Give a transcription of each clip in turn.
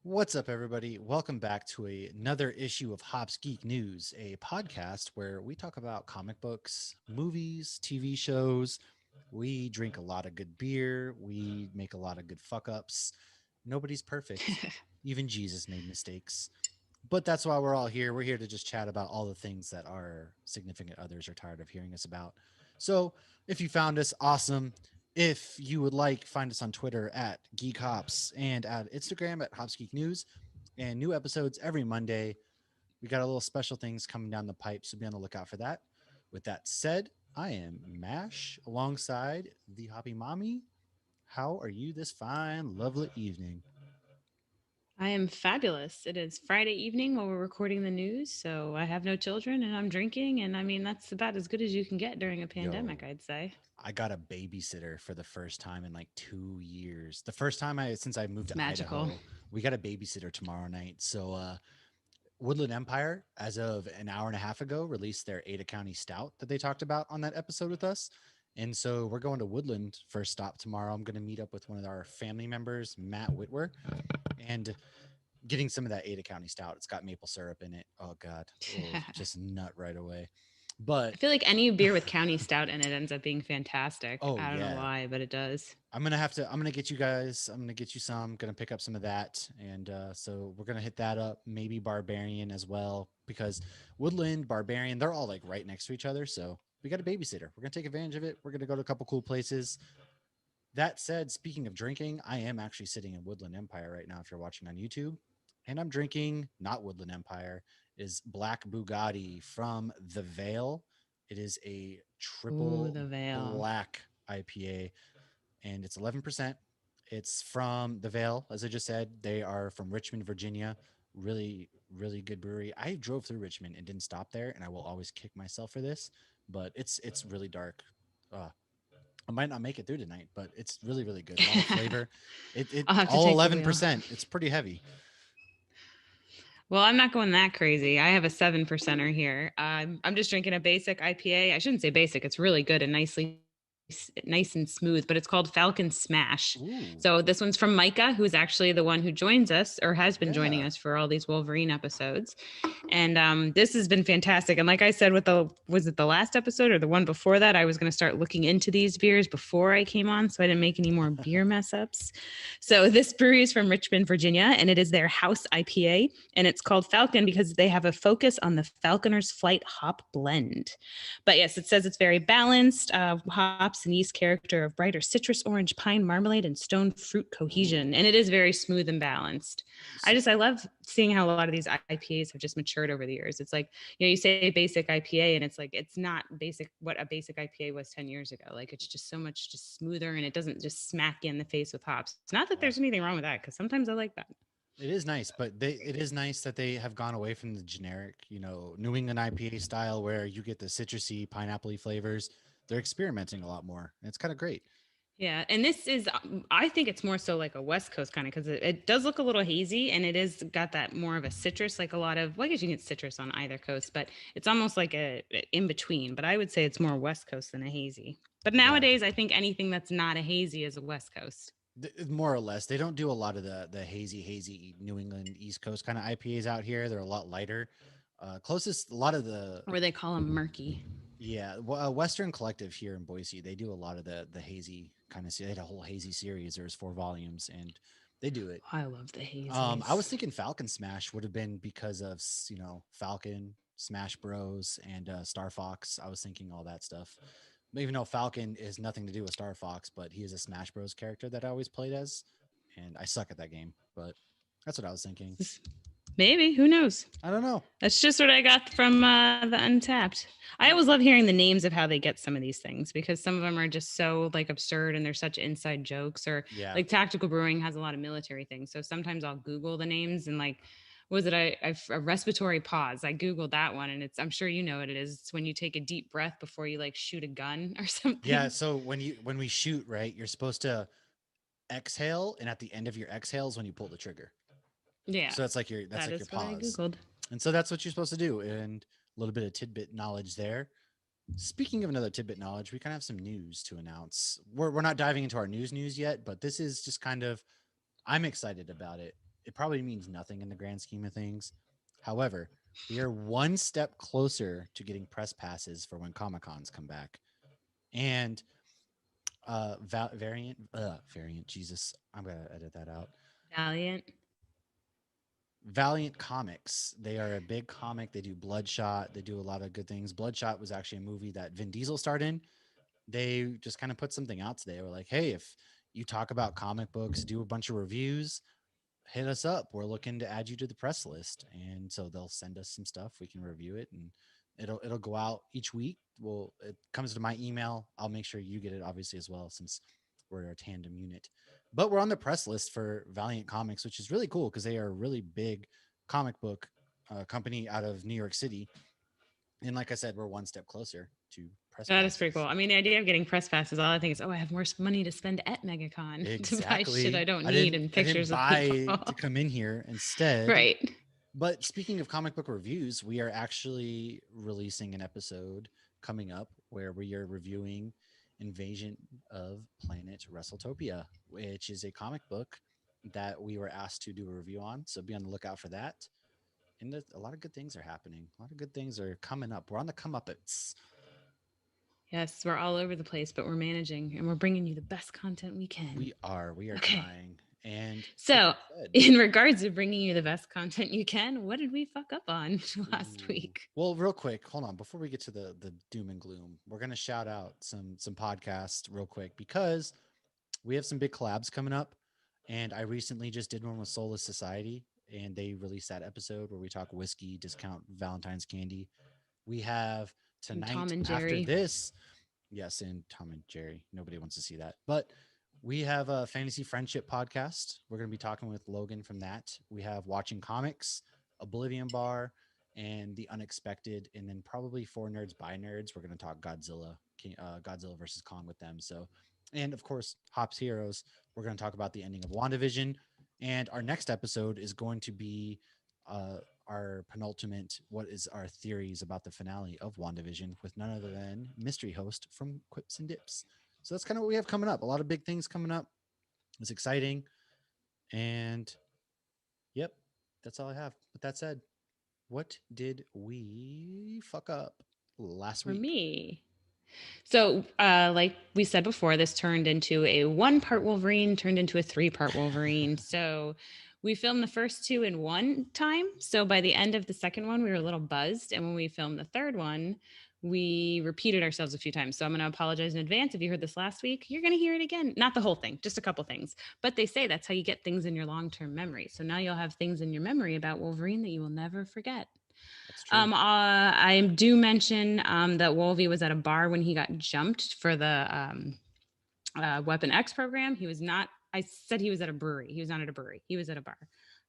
What's up, everybody? Welcome back to another issue of Hops Geek News, a podcast where we talk about comic books, movies, TV shows. We drink a lot of good beer. We make a lot of good fuck ups. Nobody's perfect. Even Jesus made mistakes. But that's why we're all here. We're here to just chat about all the things that our significant others are tired of hearing us about. So if you found us, awesome. If you would like, find us on Twitter at Geek Hops and at Instagram at Hops Geek News. And new episodes every Monday. We got a little special things coming down the pipe, so be on the lookout for that. With that said, I am Mash alongside the Hoppy Mommy. How are you this fine, lovely evening? I am fabulous. It is Friday evening while we're recording the news, so I have no children and I'm drinking, and I mean, that's about as good as you can get during a Yo, pandemic, I'd say. I got a babysitter for the first time in like 2 years. The first time since I moved It's to magical. Idaho, we got a babysitter tomorrow night. So Woodland Empire, as of an hour and a half ago, released their Ada County Stout that they talked about on that episode with us. And so we're going to Woodland first stop tomorrow. I'm going to meet up with one of our family members, Matt Whitwer, and getting some of that Ada County Stout. It's got maple syrup in it. Oh God, oh, just nut right away. But I feel like any beer with county stout in it ends up being fantastic. oh I don't know yeah, why, but it does. I'm gonna get you guys. I'm gonna get you some. Gonna pick up some of that, and so we're gonna hit that up. Maybe Barbarian as well, because Woodland, Barbarian, they're all like right next to each other. So we got a babysitter. We're gonna take advantage of it. We're gonna go to a couple cool places. That said, speaking of drinking, I am actually sitting in Woodland Empire right now. If you're watching on YouTube, and I'm drinking not Woodland Empire, is Black Bugatti from the Vale. It is a Ooh, triple the veil. black IPA and it's 11%. It's from the Vale, as I just said. They are from Richmond, Virginia. Really, really good brewery. I drove through Richmond and didn't stop there, and I will always kick myself for this. But it's really dark. Uh, I might not make it through tonight, but it's really, really good. A lot of flavor. It I'll have to all take the eleven wheel. percent. It's pretty heavy. Well, I'm not going that crazy. I have a 7%er here. I'm just drinking a basic IPA. I shouldn't say basic. It's really good and nice and smooth, but it's called Falcon Smash. So Ooh, this one's from Micah, who's actually the one who joins us or has been joining us yeah. for all these Wolverine episodes. And this has been fantastic. And like I said, with the was it the last episode or the one before that, I was going to start looking into these beers before I came on, so I didn't make any more beer mess ups. So this brewery is from Richmond, Virginia, and it is their house IPA, and it's called Falcon because they have a focus on the Falconer's Flight hop blend. But yes, it says it's very balanced. Hops and yeast character of brighter citrus, orange, pine, marmalade, and stone fruit cohesion, Ooh. and it is very smooth and balanced. So, I love seeing how a lot of these IPAs have just matured over the years. It's like, you say basic IPA and it's like it's not basic what a basic IPA was 10 years ago. Like it's just so much just smoother and it doesn't just smack you in the face with hops. Not that yeah. there's anything wrong with that because sometimes I like that. It is nice, but it is nice that they have gone away from the generic, New England IPA style where you get the citrusy, pineapple flavors. They're experimenting a lot more. And it's kind of great. Yeah, and this is, I think it's more so like a West Coast kind of because it does look a little hazy and it is got that more of a citrus, like a lot of, well, I guess you can get citrus on either coast, but it's almost like a in between. But I would say it's more West Coast than a hazy. But Yeah. nowadays, I think anything that's not a hazy is a West Coast. More or less. They don't do a lot of the hazy New England East Coast kind of IPAs out here. They're a lot lighter. Closest, a lot of the Or they call them murky. yeah, Western Collective here in Boise, they do a lot of the hazy kind of. They had a whole hazy series. There's 4 volumes, and they do it. I love the I hazies. was thinking Falcon Smash would have been because of Falcon, Smash Bros, and Star Fox. I was thinking all that stuff. Even though Falcon is nothing to do with Star Fox, but he is a Smash Bros character that I always played as, and I suck at that game. But that's what I was thinking. Maybe, who knows? I don't know. That's just what I got from the Untapped. I always love hearing the names of how they get some of these things because some of them are just so like absurd and they're such inside jokes. Or Yeah, like Tactical Brewing has a lot of military things, so sometimes I'll Google the names and like, was it a respiratory pause? I googled that one, and it's, I'm sure you know what it is. It's when you take a deep breath before you like shoot a gun or yeah. something. So when we shoot, right, you're supposed to exhale, and at the end of your exhales, when you pull the trigger. Yeah, So that's that like your is what I pause, googled. and so that's what you're supposed to do. And a little bit of tidbit knowledge there. Speaking of another tidbit knowledge, we kind of have some news to announce. We're not diving into our news yet, but this is just kind of I'm excited about it. it probably means nothing in the grand scheme of things. However, we are one step closer to getting press passes for when Comic Cons come back. And variant, Jesus, I'm gonna edit that out. Valiant. Valiant Comics. They are a big comic. They do Bloodshot. They do a lot of good things. Bloodshot was actually a movie that Vin Diesel starred in. They just kind of put something out today. We're like, hey, if you talk about comic books, do a bunch of reviews, hit us up. We're looking to add you to the press list. And so they'll send us some stuff. We can review it and it'll go out each week. Well, it comes to my email. I'll make sure you get it obviously as well since we're a tandem unit. But we're on the press list for Valiant Comics, which is really cool because they are a really big comic book company out of New York City. And like I said, we're one step closer to press That is pretty cool. passes. I mean, the idea of getting press passes, all I think is, oh, I have more money to spend at MegaCon to buy shit I Exactly. don't I need didn't and I didn't pictures of buy people. to come in here instead. Right. But speaking of comic book reviews, we are actually releasing an episode coming up where we are reviewing Invasion of Planet WrestleTopia, which is a comic book that we were asked to do a review on. So be on the lookout for that. And a lot of good things are happening. A lot of good things are coming up. We're on the come up. Yes, we're all over the place, but we're managing and we're bringing you the best content we can. We are Okay. trying. And with So, that said, in regards to bringing you the best content you can, what did we fuck up on last ooh. week? Well, real quick, hold on. Before we get to the doom and gloom, we're gonna shout out some podcasts real quick because we have some big collabs coming up. And I recently just did one with Soulless Society, and they released that episode where we talk whiskey, discount Valentine's candy. We have And Tom tonight and after Jerry. this. Yes, and Tom and Jerry. Nobody wants to see that. But we have a fantasy friendship podcast. We're going to be talking with Logan from that. We have Watching Comics, Oblivion Bar, and The Unexpected. And then probably For Nerds by Nerds. We're going to talk Godzilla versus Kong with them. So, and of course, Hops Heroes. We're going to talk about the ending of WandaVision. And our next episode is going to be uh, our penultimate, what is our theories about the finale of WandaVision with none other than mystery host from Quips and Dips. So that's kind of what we have coming up. A lot of big things coming up. It's exciting. And yep, that's all I have. With that said, what did we fuck up last For week? me, so, like we said before, this turned into a one-part Wolverine, turned into a three-part Wolverine. So, we filmed the first two in one time. So, by the end of the second one, we were a little buzzed. And when we filmed the third one, we repeated ourselves a few times. So, I'm going to apologize in advance. If you heard this last week, you're going to hear it again. Not the whole thing, just a couple things. But they say that's how you get things in your long-term memory. So, now you'll have things in your memory about Wolverine that you will never forget. That's true. I do mention that Wolvie was at a bar when he got jumped for the Weapon X program. He was not. I said he was at a brewery. He was not at a brewery. He was at a bar.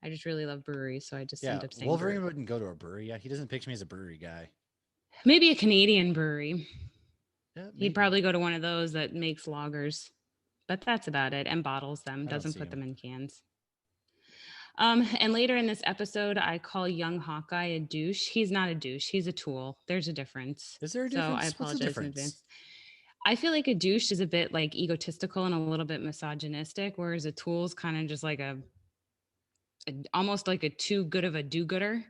I just really love breweries, so I just Yeah, end up saying brewery. Wolverine wouldn't go to a brewery. Yeah, he doesn't picture me as a brewery guy. Maybe a Canadian brewery. Yeah, He'd maybe. probably go to one of those that makes lagers, but that's about it. And bottles them, I don't doesn't see put him. them in cans. And later in this episode, I call young Hawkeye a douche. He's not a douche. He's a tool. There's a difference. Is there a So I difference? What's the apologize in difference? advance. I feel like a douche is a bit like egotistical and a little bit misogynistic, whereas a tool is kind of just like almost like a too good of a do-gooder.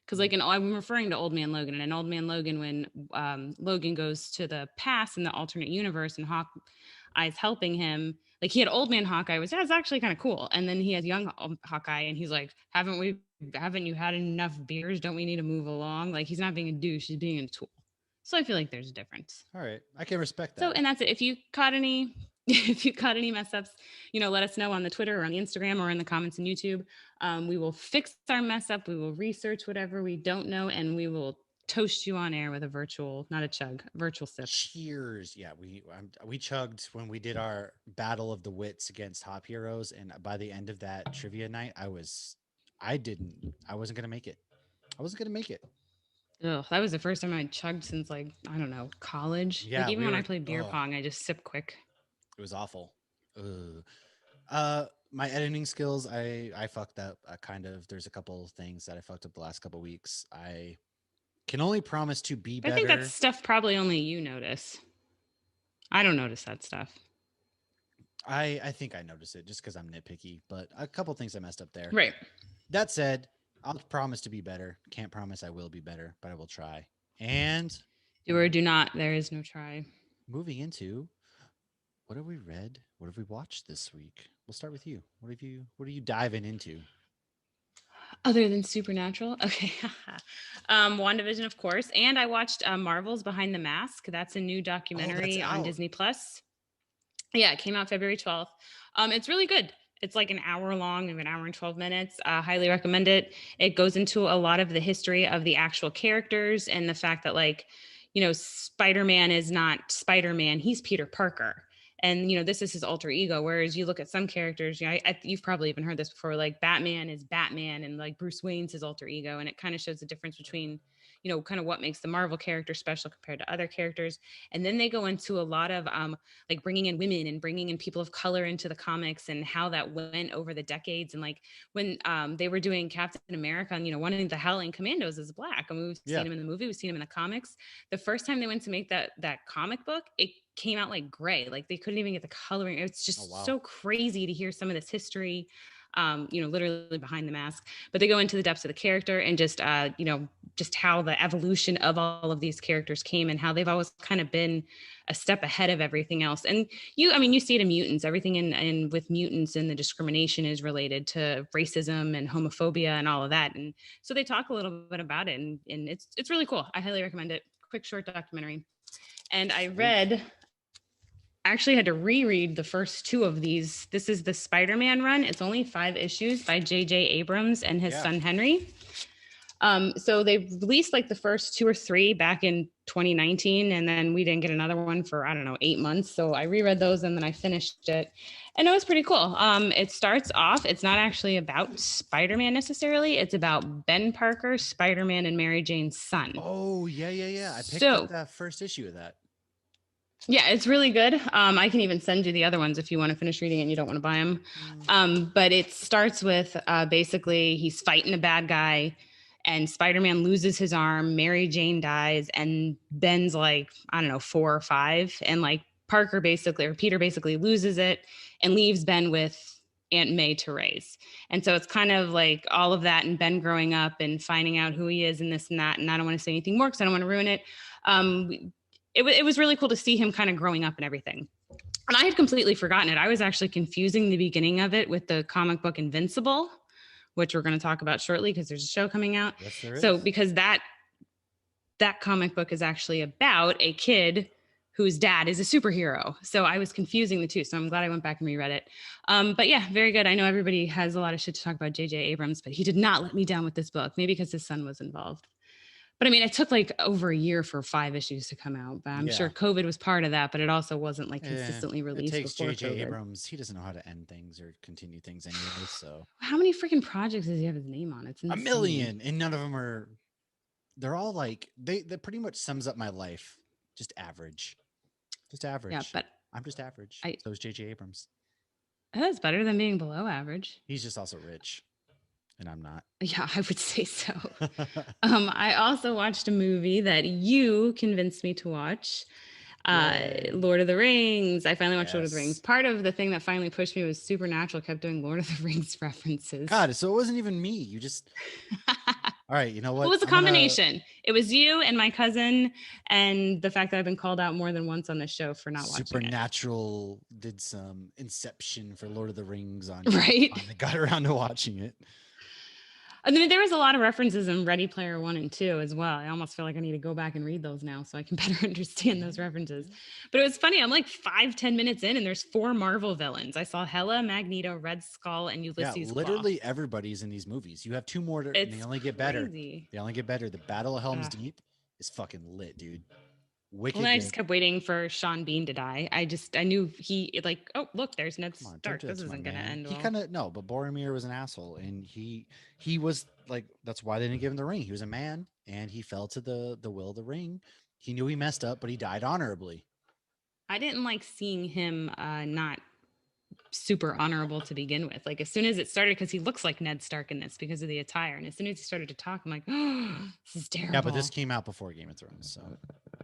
Because Mm, I'm referring to Old Man Logan, and in Old Man Logan, when Logan goes to the past in the alternate universe, and Hawkeye's helping him, like he had Old Man Hawkeye, which that's actually kind of cool, and then he has young Hawkeye, and he's like, haven't you had enough beers? Don't we need to move along? Like he's not being a douche, he's being a tool. So I feel like there's a difference. all right, I can respect So, that. and that's it. If you caught any, if you caught any mess ups, let us know on the Twitter or on the Instagram or in the comments on YouTube. We will fix our mess up. We will research whatever we don't know, and we will toast you on air with a virtual, not a chug, a virtual sip. Cheers! Yeah, we chugged when we did our battle of the wits against Hop Heroes, and by the end of that trivia night, I wasn't gonna make it. I wasn't gonna make it. Ugh, that was the first time I chugged since like I don't know college. Like Yeah, even we when I were. play beer Oh, pong, I just sip quick. it was awful. Ugh. My editing skills, I fucked up. Kind of. There's a couple of things that I fucked up the last couple of weeks. I can only promise to be I think that's better. stuff probably only you notice. I don't notice that stuff. I think I noticed it just because I'm nitpicky, but a couple things I messed up there. Right. That said, I'll promise to be better. Can't promise I will be better, but I will try. And Do or do not. There is no try. moving into what have we read? What have we watched this week? We'll start with you. What are you diving into? Other than Supernatural. Okay. WandaVision, of course. And I watched Marvel's Behind the Mask. That's a new Oh, that's documentary on out. Disney Plus. Yeah, it came out February 12th. It's really good. It's like an hour long, maybe an hour and 12 minutes. Highly recommend it. It goes into a lot of the history of the actual characters and the fact that, like, Spider-Man is not Spider-Man. He's Peter Parker. And, this is his alter ego. Whereas you look at some characters, you've probably even heard this before, like Batman is Batman and like Bruce Wayne's his alter ego. And it kind of shows the difference between, kind of what makes the Marvel character special compared to other characters. And then they go into a lot of like bringing in women and bringing in people of color into the comics and how that went over the decades. And like when they were doing Captain America and, one of the Howling Commandos is black. I mean, we've Yeah. seen him in the movie, we've seen him in the comics. The first time they went to make that comic book, it came out like gray. Like they couldn't even get the coloring. It's Oh just wow. so crazy to hear some of this history, literally behind the mask. But they go into the depths of the character and just, just how the evolution of all of these characters came and how they've always kind of been a step ahead of everything else. And you see it in mutants. Everything in with mutants and the discrimination is related to racism and homophobia and all of that. And so they talk a little bit about it, and it's really cool. I highly recommend it. Quick short documentary. And I read, actually had to reread the first two of these. This is the Spider-Man run. It's only 5 issues by J.J. Abrams and his son Henry. So they released like the first 2 or 3 back in 2019, and then we didn't get another one for, I don't know, 8 months. So I reread those and then I finished it, and it was pretty cool. It starts off, it's not actually about Spider-Man necessarily. It's about Ben Parker, Spider-Man, and Mary Jane's son. Oh yeah. I picked up that first issue of that. Yeah, it's really good. I can even send you the other ones if you want to finish reading it and you don't want to buy them. But it starts with basically he's fighting a bad guy, and Spider-Man loses his arm, Mary Jane dies, and Ben's like, I don't know, 4 or 5. And like Peter basically loses it and leaves Ben with Aunt May to raise. And so it's kind of like all of that and Ben growing up and finding out who he is and this and that. And I don't want to say anything more because I don't want to ruin it. It was really cool to see him kind of growing up and everything. And I had completely forgotten it. I was actually confusing the beginning of it with the comic book Invincible, which we're going to talk about shortly because there's a show coming out. Yes, there is. So because that comic book is actually about a kid whose dad is a superhero. So I was confusing the two. So I'm glad I went back and reread it. But yeah, very good. I know everybody has a lot of shit to talk about J.J. Abrams, but he did not let me down with this book, maybe because his son was involved. But I mean, it took like over a year for 5 issues to come out. But I'm sure COVID was part of that, but it also wasn't like consistently released. It takes before J.J. COVID. Abrams. He doesn't know how to end things or continue things anyway. So how many freaking projects does he have his name on? It's insane. A million, and none of them are. They're all like that. Pretty much sums up my life. Just average. Just average. Yeah, but I'm just average. So is J.J. Abrams. That's better than being below average. He's just also rich. And I'm not. Yeah, I would say so. I also watched a movie that you convinced me to watch. Lord of the Rings. I finally watched Lord of the Rings. Part of the thing that finally pushed me was Supernatural kept doing Lord of the Rings references. God, so it wasn't even me. You just... All right, you know what? It was a combination. It was you and my cousin, and the fact that I've been called out more than once on this show for not watching it. Supernatural did some Inception for Lord of the Rings on right. I got around to watching it. I mean, there was a lot of references in Ready Player 1 and 2 as well. I almost feel like I need to go back and read those now so I can better understand those references. But it was funny. I'm like 5-10 minutes in and there's 4 Marvel villains. I saw Hela, Magneto, Red Skull, and Ulysses. Yeah, literally everybody's in these movies. You have 2 more and they only get better. They only get better. The Battle of Helm's Deep is fucking lit, dude. Wicked. Well, I just kept waiting for Sean Bean to die. I knew he like, oh look, there's Ned Stark. This isn't gonna end well. He kind of but Boromir was an asshole, and he was like, that's why they didn't give him the ring. He was a man, and he fell to the will of the ring. He knew he messed up, but he died honorably. I didn't like seeing him not super honorable to begin with. Like as soon as it started, because he looks like Ned Stark in this because of the attire, and as soon as he started to talk, I'm like, oh, this is terrible. Yeah, but this came out before Game of Thrones, so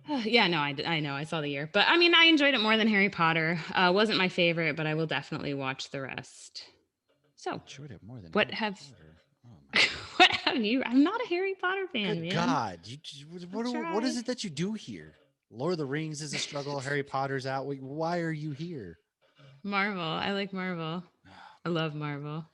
Yeah, no, I know. I saw the year. But I mean, I enjoyed it more than Harry Potter. Wasn't my favorite, but I will definitely watch the rest. So, Enjoyed it more than what Harry have Potter. Oh my god. what have you? I'm not a Harry Potter fan, Good man. God. I'll What is try. it that you do here? Lord of the Rings is a struggle. Harry Potter's out. Why are you here? Marvel. I like Marvel. I love Marvel.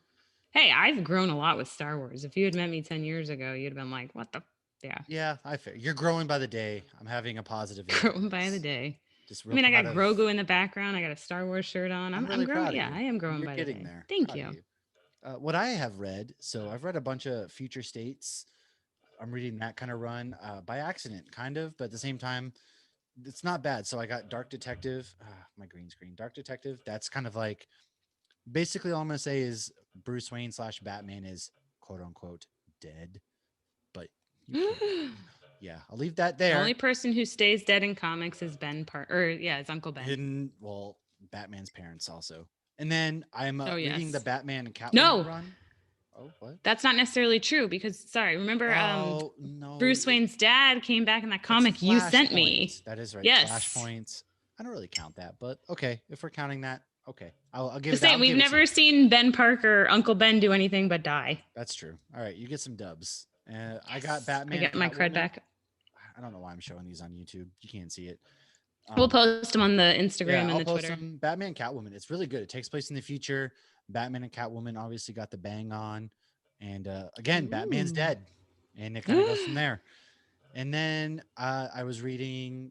Hey, I've grown a lot with Star Wars. If you had met me 10 years ago, you'd have been like, what the? Yeah, Yeah, I feel you're growing by the day. I'm having a positive growing by the influence. day. Just I real mean, I proud got of. Grogu in the background. I got a Star Wars shirt on. I'm I'm really growing. proud of Yeah, you. I am growing You're by the getting day. there. Thank Proud of you. you. What I have read, so I've read a bunch of future states. I'm reading that kind of run by accident, kind of, but at the same time, it's not bad. So I got Dark Detective, my green screen, Dark Detective. That's kind of like basically all I'm gonna say is Bruce Wayne slash Batman is quote unquote dead, but you can't. Yeah, I'll leave that The only there. person who stays dead in comics is Ben Parker. Or yeah, it's Uncle Ben. Hidden, well, Batman's parents also. And then I'm Oh reading the yes. Batman and Catwoman No, run. Oh, what? that's not necessarily true because sorry, remember Oh no, Bruce Wayne's dad came back in that that's comic you sent me. Flashpoint. That is right, Yes. Flashpoint. I don't really count that, but okay, if we're counting that, okay, I'll give The it that. same. I'll We've give it to you. never seen Ben Parker, Uncle Ben, do anything but die. That's true. All right, you get some dubs. I got Yes. I Batman and get my cred Catwoman. back. I don't know why I'm showing these on YouTube. You can't see it. We'll Um, post them on the Instagram yeah, and I'll the post Twitter. some Batman and Catwoman. It's really good. It takes place in the future. Batman and Catwoman obviously got the bang on, and again, Batman's Ooh. dead, and it kind of goes from there. And then I was reading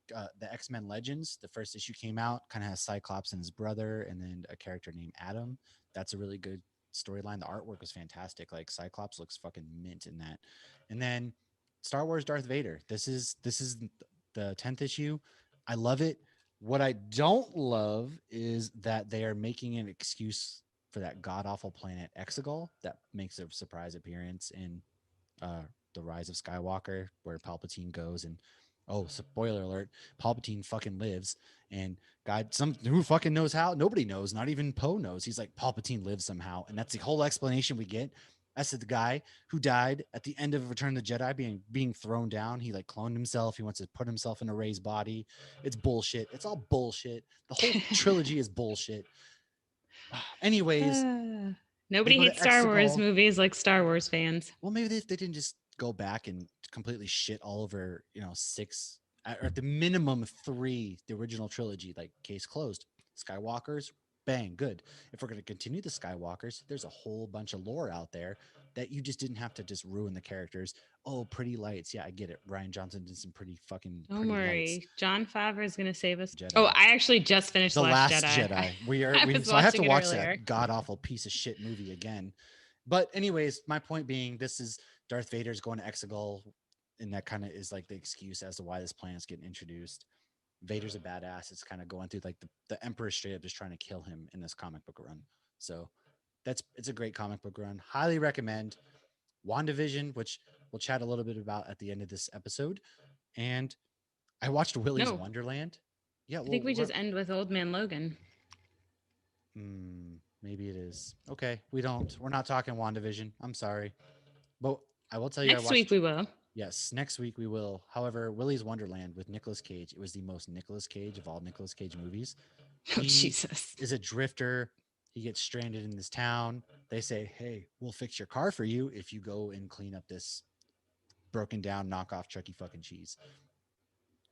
the X Men Legends. The first issue came out, kind of has Cyclops and his brother, and then a character named Adam. That's a really good storyline. The artwork was fantastic. Like Cyclops looks fucking mint in that. And then Star Wars Darth Vader. This is the 10th issue. I love it. What I don't love is that they are making an excuse for that god awful planet Exegol that makes a surprise appearance in uh, the Rise of Skywalker, where Palpatine goes and oh, spoiler alert, Palpatine fucking lives. And God, some who fucking knows how? Nobody knows. Not even Poe knows. He's like Palpatine lives somehow, and that's the whole explanation we get. As to the guy who died at the end of Return of the Jedi, being thrown down. He like cloned himself. He wants to put himself in a Rey's body. It's bullshit. It's all bullshit. The whole trilogy is bullshit. Anyways, they Nobody go to hates Star Wars Exegol. movies like Star Wars fans. Well, maybe they didn't just go back and completely shit all over, six or at the minimum three, the original trilogy, like case closed. Skywalkers, bang, good. If we're going to continue the Skywalkers, there's a whole bunch of lore out there that you just didn't have to just ruin the characters. Oh, pretty lights. Yeah, I get it. Ryan Johnson did some pretty fucking Don't pretty lights. worry. John Favreau is going to save us. Oh, Jedi. I actually just finished The Last Last Jedi. Jedi. I was So I have to watching it watch earlier. that god awful piece of shit movie again. But anyways, my point being, this is Darth Vader's going to Exegol, and that kind of is like the excuse as to why this plan is getting introduced. Vader's a badass. It's kind of going through like the Emperor straight up just trying to kill him in this comic book run. So it's a great comic book run. Highly recommend. WandaVision, which we'll chat a little bit about at the end of this episode. And I watched Willy's No, Wonderland. Yeah, I think well, we just end with Old Man Logan. maybe it is. Okay, we don't. We're not talking WandaVision. I'm sorry. But I will tell you, I Next week watched. we will. Yes, next week we will. However, Willy's Wonderland with Nicolas Cage, it was the most Nicolas Cage of all Nicolas Cage movies. Oh, He Jesus. is a drifter. He gets stranded in this town. They say, "Hey, we'll fix your car for you if you go and clean up this broken down knockoff Chuck E. fucking cheese."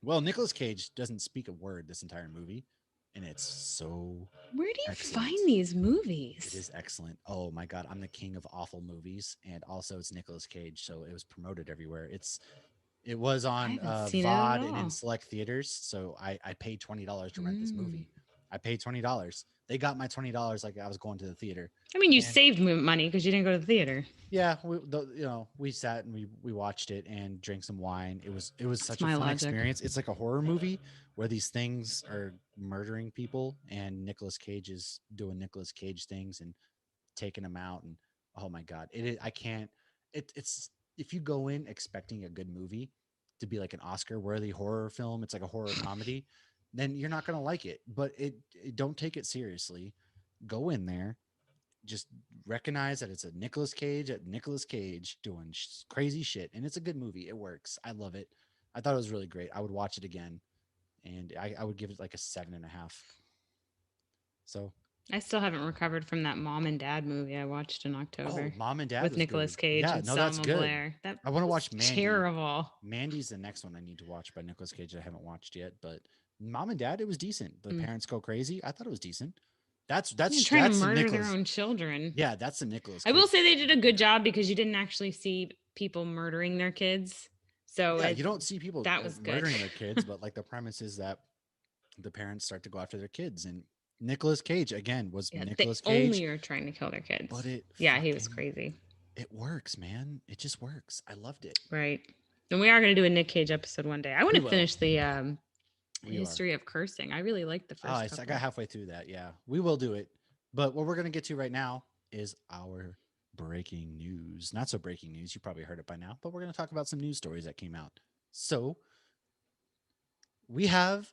Well, Nicolas Cage doesn't speak a word this entire movie, and it's so Where do you excellent. find these It movies? is excellent. Oh my god, I'm the king of awful movies, and also it's Nicolas Cage, so it was promoted everywhere. It was I on haven't seen it at VOD and in all. select theaters, so I paid $20 to rent this Mm. movie. I paid $20. They got my $20 like I was going to the theater, I mean, you and saved money because you didn't go to the theater. yeah, we sat and we watched it and drank some wine. It was That's such a my fun logic. experience. It's like a horror movie where these things are murdering people, and Nicolas Cage is doing Nicolas Cage things and taking them out. And oh my god, it is, I can't. It's if you go in expecting a good movie to be like an Oscar worthy horror film, it's like a horror comedy, then you're not gonna like it. But it don't take it seriously. Go in there, just recognize that it's a Nicolas Cage doing crazy shit, and it's a good movie. It works. I love it. I thought it was really great. I would watch it again, and I would give it like a 7.5. So, I still haven't recovered from that mom and dad movie I watched in oh, October Mom and Dad with was Nicolas good. Cage Yeah, and no, that's Selma good. Blair. That I want to was watch Mandy. terrible. Mandy's the next one I need to watch by Nicolas Cage that I haven't watched yet. But Mom and Dad, it was decent. The Mm. parents go crazy. I thought it was decent. Yeah, That's trying to that's the murder their Nicolas. own children. Yeah, that's the Nicolas I will Cage say they movie did a right good there. job because you didn't actually see people murdering their kids. So Yeah, it you don't see people that was good. murdering their kids, but like the premise is that the parents start to go after their kids, and Nicolas Cage again was Yeah, they Nicolas Cage, only are trying to kill their but kids. it Yeah, he was fucking crazy. it works, man. It just works. I loved it. Right. And we are going to do a Nick Cage episode one day. I want We to will. finish the We are. history of cursing. I really liked the Oh, first I got couple. halfway through that. Yeah, we will do it. But what we're gonna get to right now is our breaking news. Not so breaking news. You probably heard it by now, but we're gonna talk about some news stories that came out. So we have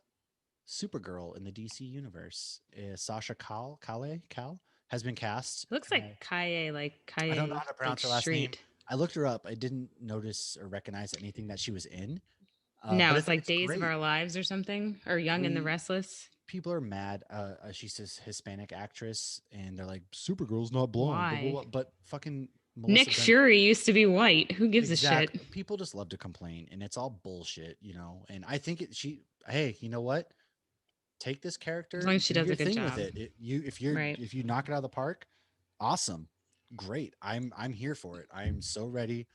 Supergirl in the DC universe. Sasha Cal has been cast. It looks like Kaye, I don't know how to like pronounce her last name. street. I looked her up. I didn't notice or recognize anything that she was in. No, But it's like it's Days of great. Our Lives or something, or Young and the We Restless. People are mad. She's this Hispanic actress, and they're like, Supergirl's not blonde. Blah, blah, Why? blah. But fucking Nick Melissa Ben. Fury used to be white. Who gives a shit? Exact. People just love to complain, and it's all bullshit, you know. And I think she. Hey, you know what? Take this As character, long as she do does your a good thing with job. it. Right. If you knock it out of the park, awesome, great. I'm here for it. I'm so ready.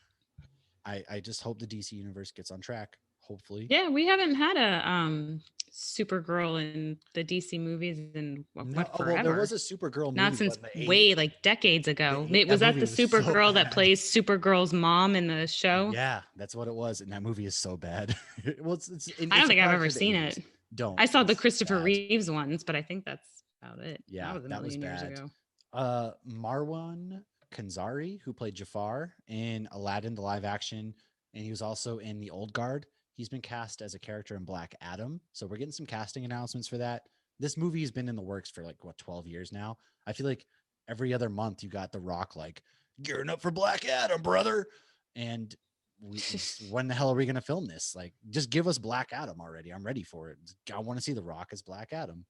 I just hope the DC universe gets on track. Hopefully, Yeah, we haven't had a Supergirl in the DC movies in what no. Oh, well, there forever. was a Supergirl Not movie, since what, in the way '80s. like decades ago. Was That that movie the was so Supergirl that bad. plays Supergirl's mom in the show? Yeah, that's what it was, and that movie is so bad. Well, I don't it's a think I've product ever of the seen '80s. it. Don't. I saw the It's Christopher bad. Reeves ones, but I think that's about it. That Yeah, was a that was million years bad. ago. Marwan Kanzari, who played Jafar in Aladdin, the live action, and he was also in The Old Guard. He's been cast as a character in Black Adam. So we're getting some casting announcements for that. This movie has been in the works for like, what, 12 years now? I feel like every other month you got The Rock, like, gearing up for Black Adam, brother. And when the hell are we going to film this? Like, just give us Black Adam already. I'm ready for it. I want to see The Rock as Black Adam.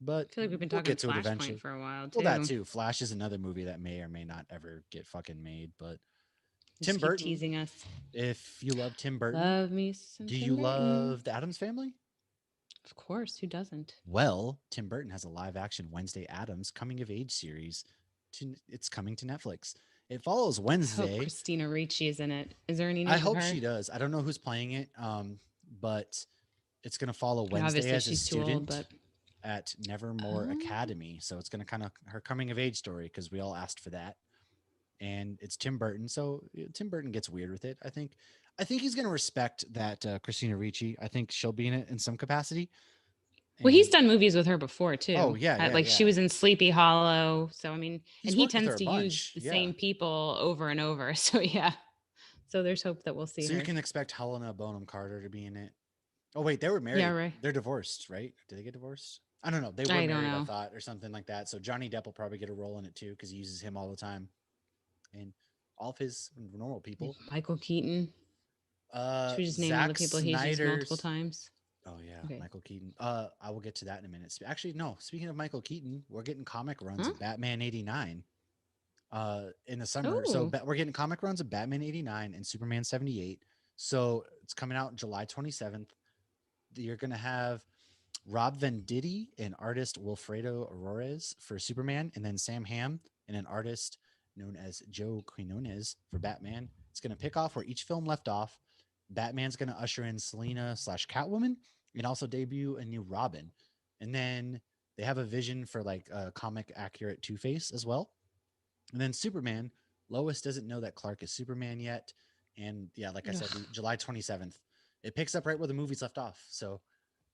But I feel like we've been we'll talking get to it Flashpoint eventually. for a while Well, that too. too. Flash is another movie that may or may not ever get fucking made. But Tim Just keep Burton, teasing us. if you love Tim Burton, Love me some do Tim you Burton. love the Addams Family? Of course, who doesn't? Well, Tim Burton has a live action Wednesday Addams coming of age series. It's coming to Netflix. It follows I hope Wednesday. Christina Ricci is in it. Is there any I news of hope her? she does. I don't know who's playing it, but it's going to follow Wednesday Obviously, as a she's too old, student but at Nevermore oh, Academy. So it's going to kind of her coming of age story because we all asked for that. And it's Tim Burton. So Tim Burton gets weird with it. I think he's going to respect that Christina Ricci. I think she'll be in it in some capacity. well, he's And done movies with her before oh too. yeah, yeah, Like she yeah. was in Sleepy Hollow. So I mean, and He's he worked with tends her a to use bunch. the Yeah. same people over and over. So yeah. So there's hope that we'll see So you her. can expect Helena Bonham Carter to be in it. Oh wait, they were Yeah, married. right. They're divorced, right? Did they get divorced? I don't know. They were I don't married, I know. thought, or something like that. So Johnny Depp will probably get a role in it too because he uses him all the time, and all of his normal people. Michael Keaton. Should we just name all the Zack people he's used multiple Snyder's. times? Oh yeah, Okay. Michael Keaton. I will get to that in a minute. Actually, no. Speaking of Michael Keaton, we're getting comic runs Huh? of Batman '89 in the summer. So Oh. we're getting comic runs of Batman '89 and Superman '78. So it's coming out July 27th. You're gonna have Rob Venditti and artist Wilfredo Aurores for Superman, and then Sam Hamm and an artist known as Joe Quinones for Batman. It's going to pick off where each film left off. Batman's going to usher in Selena slash Catwoman and also debut a new Robin. And then they have a vision for like a comic accurate Two Face as well. And then Superman, Lois doesn't know that Clark is Superman yet. And yeah, like I said, Ugh. July 27th, it picks up right where the movie's left off. So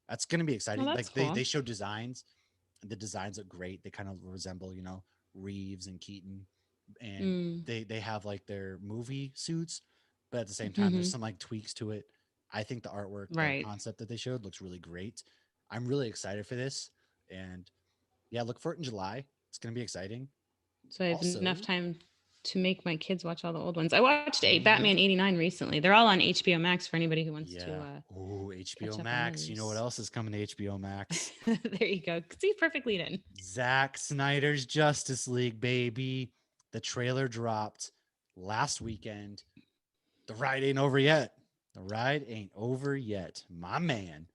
that's going to be Well, exciting. that's Like cool. they show designs. The designs look great. They kind of resemble, Reeves and Keaton, and Mm. they have like their movie suits, but at the same time, there's Hmm. some like tweaks to it. I think the artwork, the Right. concept that they showed looks really great. I'm really excited for this, and yeah, look for it in July. It's going to be exciting. So I have enough Also, time to make my kids watch all the old ones. I watched a Mhm. Batman '89 recently. They're all on HBO Max for anybody who wants to Yeah. Oh, HBO catch up on Max. You know what those. else is coming to HBO Max? There you go. See, perfect lead in. Zack Snyder's Justice League, baby. The trailer dropped last weekend. The ride ain't over yet. The ride ain't over yet, my man.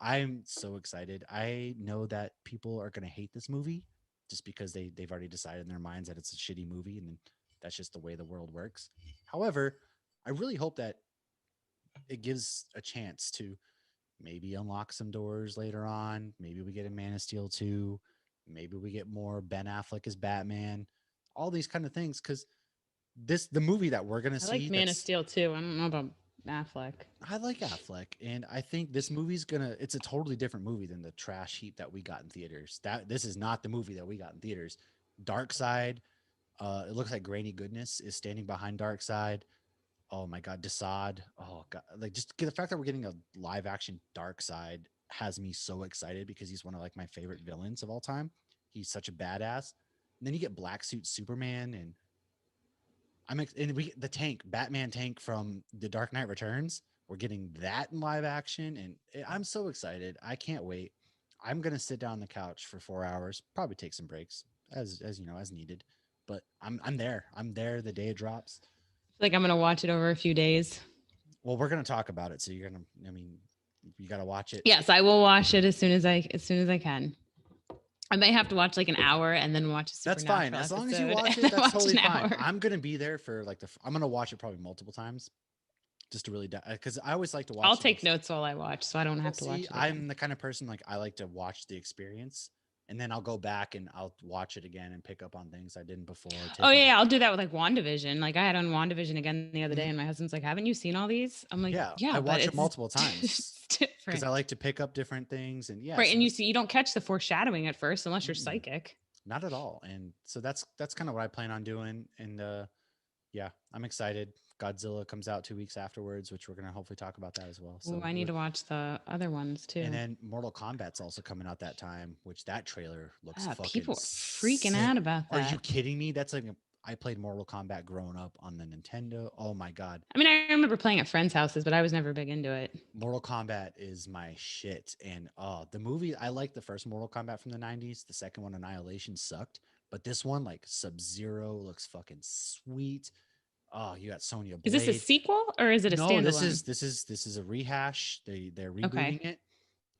I'm so excited. I know that people are gonna hate this movie just because they've already decided in their minds that it's a shitty movie and that's just the way the world works. However, I really hope that it gives a chance to maybe unlock some doors later on. Maybe we get a Man of Steel 2. Maybe we get more Ben Affleck as Batman. All these kind of things cuz the movie that we're going to I like see Man of that's Steel too. I don't know about Affleck. I like Affleck and I think this movie's going to it's a totally different movie than the trash heap that we got in theaters. That this is not the movie that we got in theaters. Dark Side, it looks like Granny Goodness is standing behind Dark Side. Oh my god, Desaad. Oh god, like just the fact that we're getting a live action Dark Side has me so excited because he's one of like my favorite villains of all time. He's such a badass. And then you get Black Suit Superman and and we the tank, Batman tank from The Dark Knight Returns. We're getting that in live action and I'm so excited. I can't wait. I'm going to sit down on the couch for 4 hours, probably take some breaks as you know, as needed. But I'm there. I'm there the day it drops. I feel like I'm gonna watch it over a few days. Well, we're gonna talk about it, so you're gonna. I mean, you got to watch it. Yes, I will watch it as soon as I can. I may have to watch like an hour and then watch a That's fine. supernatural As long as you episode watch and it, then that's watch totally an fine. hour. I'm gonna be there for like I'm gonna watch it probably multiple times just to really because I always like to I'll watch take notes while I watch, so I don't Well, have to see, watch it again. I'm the kind of person like I like to watch the experience, and then I'll go back and I'll watch it again and pick up on things I didn't before. Oh Take yeah, notes. yeah, I'll do that with like WandaVision. Like I had on WandaVision again the other day, and Mhm. my husband's like, "Haven't you seen all these?" I'm like, Yeah, "Yeah, I but watch it it's multiple times it's because different." I like to pick up different things, and yeah, Right, so and that's you don't catch the foreshadowing at first unless you're mm-mm, psychic. not at all. And so that's kind of what I plan on doing, and yeah, I'm excited. Godzilla comes out 2 weeks afterwards, which we're gonna hopefully talk about that as well. Oh, I need to watch the other ones And too. then Mortal Kombat's also coming out that time, which that trailer looks Ah, fucking people are freaking sick. out about Are you that. kidding me? That's like I played Mortal Kombat growing up on the Nintendo. Oh my god, I mean, I remember playing at friends' houses, but I was never big into it. Mortal Kombat is my shit. And the movie I like the first Mortal Kombat from the '90s. The second one, Annihilation, sucked, but this one, like Sub Zero, looks fucking sweet. Oh, you got Sonya Is this a Blade. sequel or is it a No, standalone? this is a rehash. They're Okay. rebooting it,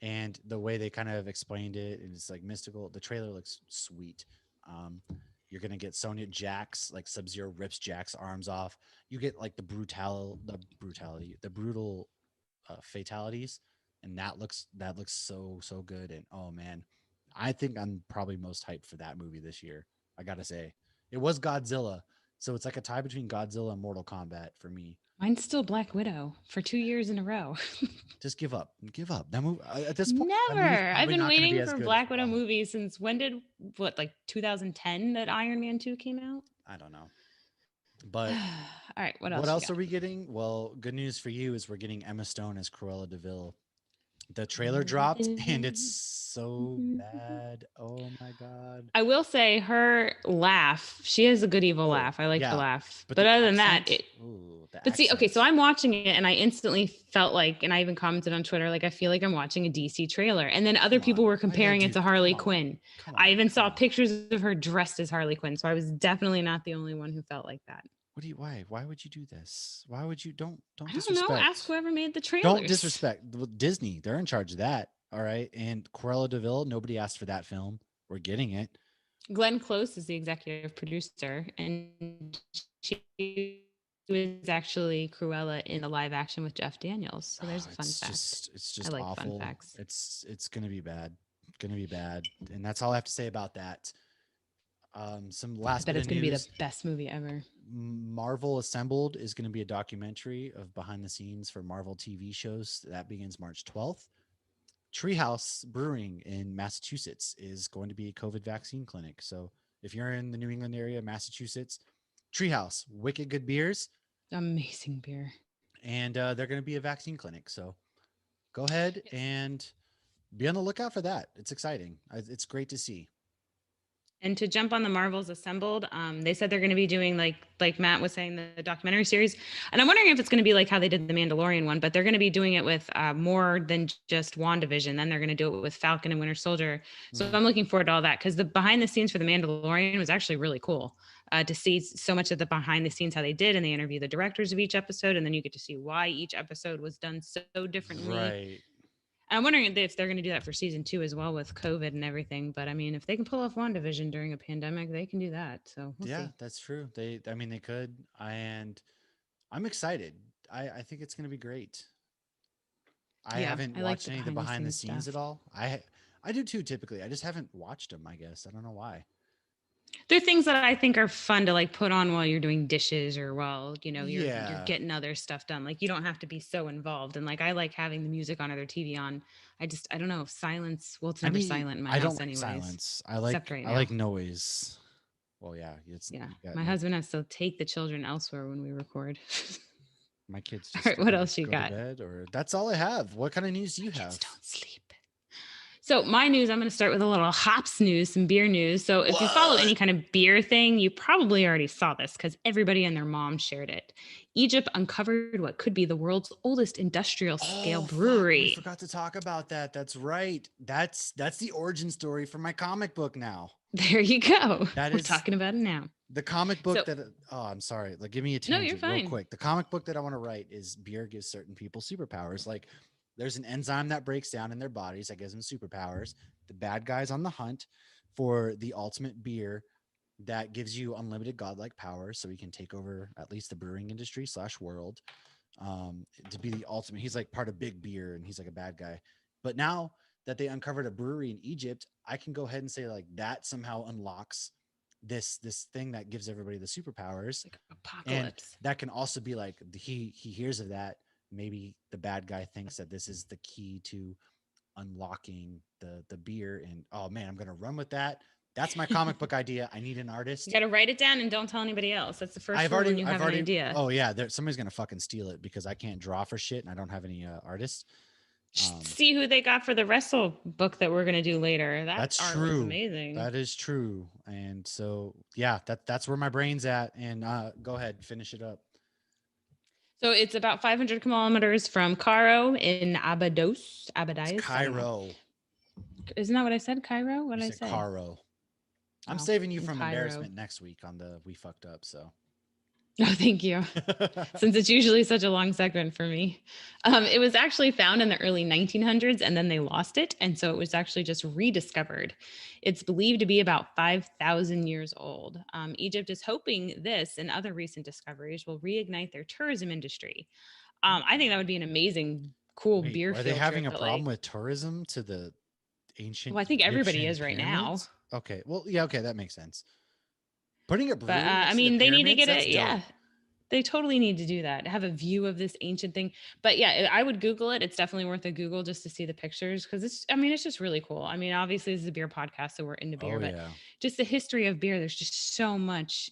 and the way they kind of explained it, it's like mystical. The trailer looks sweet. Um, you're gonna get Sonya Jax, like Sub Zero rips Jax arms off. You get like the brutal fatalities, and that looks so good. And oh man, I think I'm probably most hyped for that movie this year. I gotta say, it was Godzilla, so it's like a tie between Godzilla and Mortal Kombat for me. Mine's still Black Widow for 2 years in a row. Just give up. That movie at this point, that movie's Never. I've probably been not going to be waiting as for good as Black Widow well. movies since when did what like 2010 that Iron Man 2 came out? I don't know, but All right, what what else you else got? are we getting? Well, good news for you is we're getting Emma Stone as Cruella Deville. The trailer Cruella de dropped and it's Vil. so bad. Oh my god. I will say her laugh, she has a good evil Oh laugh. I like her yeah, laugh. but But the other than that, accent. Ooh, the but see, okay, so accent. I'm watching it and I instantly felt like, and I even commented on Twitter, like I feel like I'm watching a DC trailer. And then other Come people on, were why you gotta comparing it do? to Harley Come on, Quinn. come I on, even come saw on. pictures of her dressed as Harley Quinn. So I was definitely not the only one who felt like that. What do you? Why? Why would you do this? Why would you? Don't I don't know. Ask disrespect. whoever made the Don't trailers. disrespect Disney. They're in charge of that. All right. And Cruella Deville, nobody asked for that film. We're getting it. Glenn Close is the executive producer, and she was actually Cruella in the live action with Jeff Daniels. So there's Oh, a fun fact. it's I just like fun awful. facts. It's gonna be bad. Gonna be bad. And that's all I have to say about that. Some I last bet bit it's of going to be the news. best movie ever. Marvel Assembled is going to be a documentary of behind the scenes for Marvel TV shows. That begins March 12th. Treehouse Brewing in Massachusetts is going to be a COVID vaccine clinic. So if you're in the New England area, Massachusetts, Treehouse, wicked good beers, Amazing beer. and they're going to be a vaccine clinic. So go ahead and be on the lookout for that. It's exciting. It's great to see. And to jump on the Marvels Assembled, they said they're going to be doing like Matt was saying, the documentary series. And I'm wondering if it's going to be like how they did the Mandalorian one, but they're going to be doing it with more than just WandaVision. Then they're going to do it with Falcon and Winter Soldier. So Mhm. I'm looking forward to all that, because the behind the scenes for the Mandalorian was actually really cool to see so much of the behind the scenes, how they did, and they interview the directors of each episode, and then you get to see why each episode was done so differently. Right. I'm wondering if they're going to do that for season 2 as well with COVID and everything. But I mean, if they can pull off WandaVision during a pandemic, they can do that. So we'll Yeah, see. that's true. I mean, they could, and I'm excited. I think it's going to be great. I Yeah, haven't I like watched the any of the behind the behind the scenes scenes at stuff. all. I do too typically. I just haven't watched them. I guess I don't know why. They're things that I think are fun to like put on while you're doing dishes, or while you're Yeah, getting other stuff done. Like, you don't have to be so involved. And like, I like having the music on or their TV on. I don't know, silence. Well, it's I never mean, silent in my I don't house like anyways, silence. except right I now. like noise. Well, yeah, it's Yeah, you got my no. husband has to take the children elsewhere when we record. My kids All just right, what else you go to got? bed, or that's all I have. What kind of news do My you kids have? don't sleep. So my news, I'm going to start with a little hops news, some beer news. So if you follow any What? kind of beer thing, you probably already saw this because everybody and their mom shared it. Egypt uncovered what could be the world's oldest industrial scale Oh fuck, we brewery. forgot to talk about that. That's right. That's the origin story for my comic book now. There you go. That We're is talking about it now. the comic book So, that oh, I'm sorry. Like give me a no, you're tangent real fine. quick. The comic book that I want to write is beer gives certain people superpowers. Like there's an enzyme that breaks down in their bodies that gives them superpowers. The bad guys on the hunt for the ultimate beer that gives you unlimited godlike powers so he can take over at least the brewing industry slash world, to be the ultimate. He's like part of big beer and he's like a bad guy. But now that they uncovered a brewery in Egypt, I can go ahead and say like that somehow unlocks this thing that gives everybody the superpowers. Like And apocalypse. that can also be like he hears of that. Maybe the bad guy thinks that this is the key to unlocking the beer. And oh man, I'm gonna run with that. That's my comic book idea. I need an You artist. got to write it down and don't tell anybody else. That's the first rule when you I've have an already. idea. Oh yeah, somebody's gonna fucking steal it because I can't draw for shit and I don't have any artists. Um, See who they got for the wrestle book that we're going to do later. That that's art looks true. amazing. That is true. And so yeah, that's where my brain's at. And go ahead, finish it up. So it's about 500 kilometers from Cairo in It's Abydos. I don't know. Cairo. Isn't that what I said? Cairo? What You did I said say? Caro. I'm Oh, saving you in from Cairo. embarrassment next week on the we fucked up. So Oh, thank you. Since it's usually such a long segment for me. It was actually found in the early 1900s and then they lost it. And so it was actually just rediscovered. It's believed to be about 5,000 years old. Egypt is hoping this and other recent discoveries will reignite their tourism industry. I think that would be an amazing, cool wait, beer are they field having trip. a But problem like, with tourism to the ancient well, I think everybody Egyptian is right now. pyramids? Okay, well, yeah, okay, that makes sense. Putting a But brewery I next to the mean, they need to pyramids, get that's it. Yeah, dope. they totally need to do that. Have a view of this ancient thing. But yeah, I would Google it. It's definitely worth a Google just to see the pictures because I mean, it's just really cool. I mean, obviously, this is a beer podcast, so we're into Oh beer, but yeah. just the history of beer, there's just so much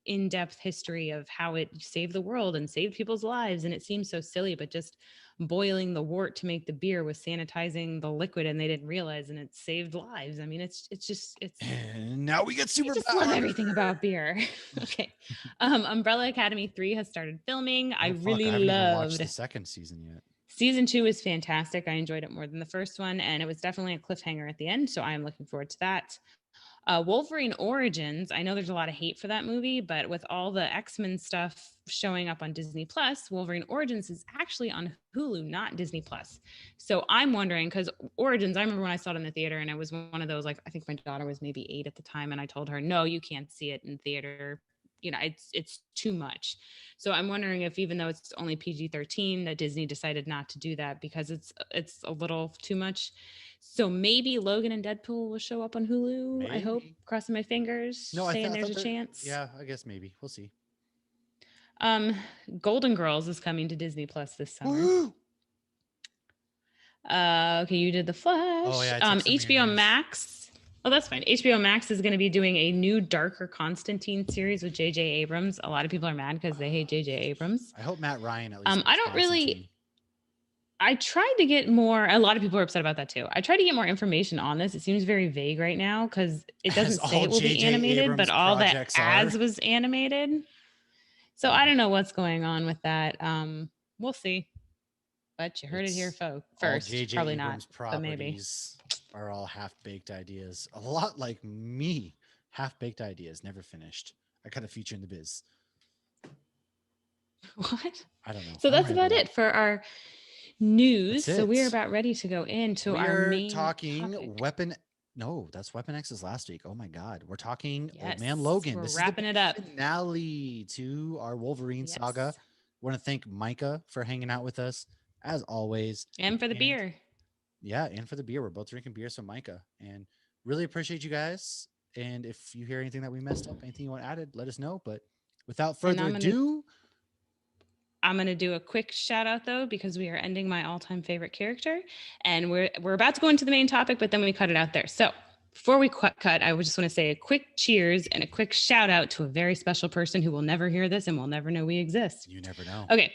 in depth history of how it saved the world and saved people's lives. And it seems so silly, but just boiling the wort to make the beer was sanitizing the liquid and they didn't realize, and it saved lives. I mean, And now we get I just love superpower. everything about beer. Okay. Umbrella Academy 3 has started filming. I Oh fuck, really I haven't even watched loved the second season yet. season 2 is fantastic. I enjoyed it more than the first one, and it was definitely a cliffhanger at the end. So I am looking forward to that. Wolverine Origins. I know there's a lot of hate for that movie, but with all the X-Men stuff showing up on Disney Plus, Wolverine Origins is actually on Hulu, not Disney Plus. So I'm wondering, because Origins, I remember when I saw it in the theater, and I was one of those, like, I think my daughter was maybe 8 at the time, and I told her, no, you can't see it in theater. You know, it's too much. So I'm wondering if, even though it's only PG-13, that Disney decided not to do that because it's a little too much. So maybe Logan and Deadpool will show up on Hulu. I hope, Maybe. crossing my fingers, No, saying I there's thought a that. chance. Yeah, I guess maybe we'll see. Um, Golden Girls is coming to Disney Plus this summer. Woo! Okay, you did The Oh Flash. yeah, I took some of your HBO news. Max. Oh, that's fine. HBO Max is going to be doing a new darker Constantine series with J.J. Abrams. A lot of people are mad because they hate J.J. Abrams. I hope Matt Ryan at least I makes don't really. Constantine. I tried to get more. A lot of people are upset about that too. I tried to get more information on this. It seems very vague right now because it As doesn't say all it will be J.J. animated, but Abrams all that projects are. as was animated. So I Mhm. don't know what's going on with that. We'll see. But you heard it here, It's folks. all First, J.J. probably not, Abrams but maybe. properties are all half baked ideas. A lot like me, half baked ideas, never finished. I got a feature in the biz. What? I don't know. So I'm that's about rambling. it for our news. That's So we are it. about ready to go into We our are main talking topic. weapon. No, that's Weapon X's last week. Oh my God. We're talking Old Man Yes, Logan. we're This is the wrapping big it up. finale to our Wolverine saga. Yes. Want to thank Micah for hanging out with us as always. And for the And beer. yeah, and for the beer. We're both drinking beer, so Micah. And really appreciate you guys. And if you hear anything that we messed up, anything you want added, let us know. But without And further ado, I'm gonna do a quick shout out though because we are ending my all-time favorite character, and we're about to go into the main topic, but then we cut it out there. So before we cut, I would just want to say a quick cheers and a quick shout out to a very special person who will never hear this and will never know we exist. you never know. Okay.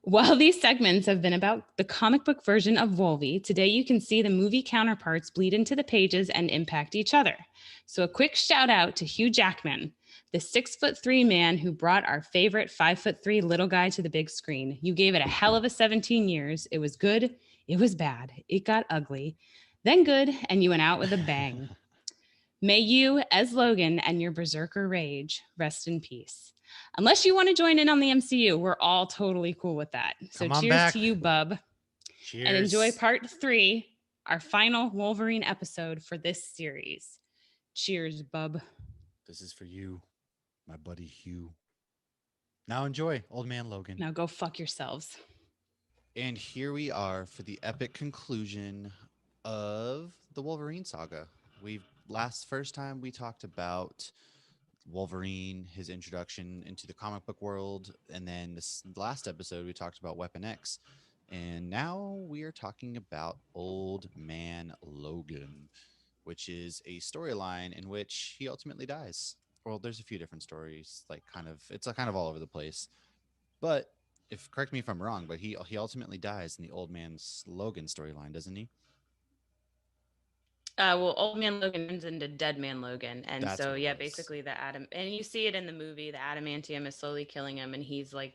While these segments have been about the comic book version of Wolvie, today you can see the movie counterparts bleed into the pages and impact each other. So, a quick shout out to Hugh Jackman, the 6'3" man who brought our favorite 5'3" little guy to the big screen. You gave it a hell of a 17 years. It was good, it was bad, it got ugly, then good, and you went out with a bang. May you, as Logan, and your berserker rage rest in peace. Unless you want to join in on the MCU, we're all totally cool with that. So Come on cheers back. to you, bub, and enjoy Cheers. part 3, our final Wolverine episode for this series. Cheers, bub. This is for you, my buddy Hugh. Now enjoy Old Man Logan. Now go fuck yourselves. And here we are for the epic conclusion of the Wolverine saga. We've first time we talked about Wolverine, his introduction into the comic book world, and then this last episode we talked about Weapon X. And now we are talking about Old Man Logan, which is a storyline in which he ultimately dies. Well, there's a few different stories, like it's kind of all over the place. But if correct me if I'm wrong, but he ultimately dies in the Old Man's Logan storyline, doesn't he? Well, Old Man Logan turns into Dead Man Logan, and That's so what it yeah, was. basically the Adam, and you see it in the movie. The adamantium is slowly killing him, and he's like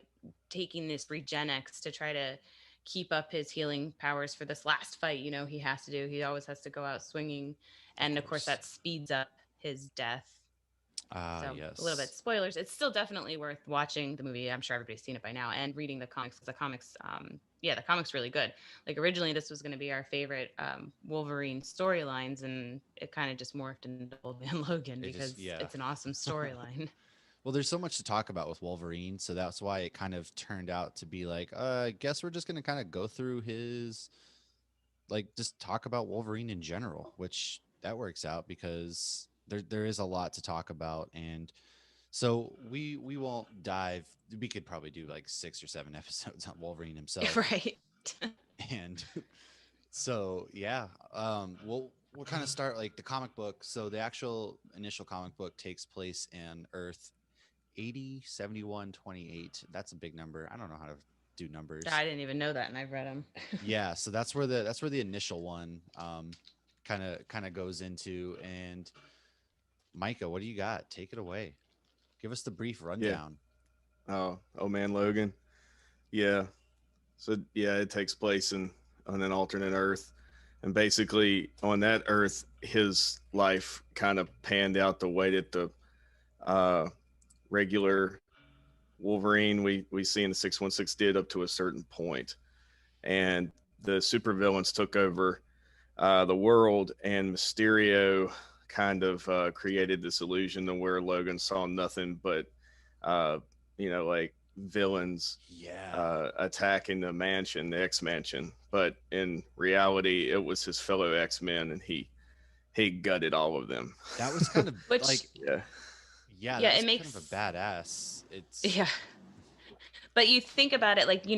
taking this Regenex to try to keep up his healing powers for this last fight. You know, he has to do. He always has to go out swinging, and of course Course. that speeds up his death. Ah, So a little bit yes. spoilers. It's still definitely worth watching the movie. I'm sure everybody's seen it by now, and reading the comics because the comics, yeah, the comics really good. Like originally, this was going to be our favorite Wolverine storylines, and it kind of just morphed into Old Man Logan It just because yeah. it's an awesome storyline. Well, there's so much to talk about with Wolverine, so that's why it kind of turned out to be like, I guess we're just gonna kind of go through his just talk about Wolverine in general, which that works out because there is a lot to talk about. And so we won't dive. We could probably do like 6 or 7 episodes on Wolverine himself. Right. And so yeah, we'll kind of start like the comic book. So the actual initial comic book takes place in Earth 80, 71, 28. That's a big number. I don't know how to do numbers. I didn't even know that, and I've read them. Yeah, so that's where the initial one kind of goes into. And Micah, what do you got? Take it away. Give us the brief Yeah. rundown. Oh man, Logan. Yeah. So yeah, it takes place in on an alternate Earth, and basically on that Earth, his life kind of panned out the way that the uh, regular Wolverine we see in the 616 did up to a certain point, and the supervillains took over the world, and Mysterio kind of created this illusion to where Logan saw nothing but uh, like villains Yeah. attacking the mansion, the X mansion. But in reality, it was his fellow X Men, and he gutted all of them. That was kind of Which, like Yeah, yeah, yeah, that it was kind of a makes, badass. It's yeah. But you think about it, like, you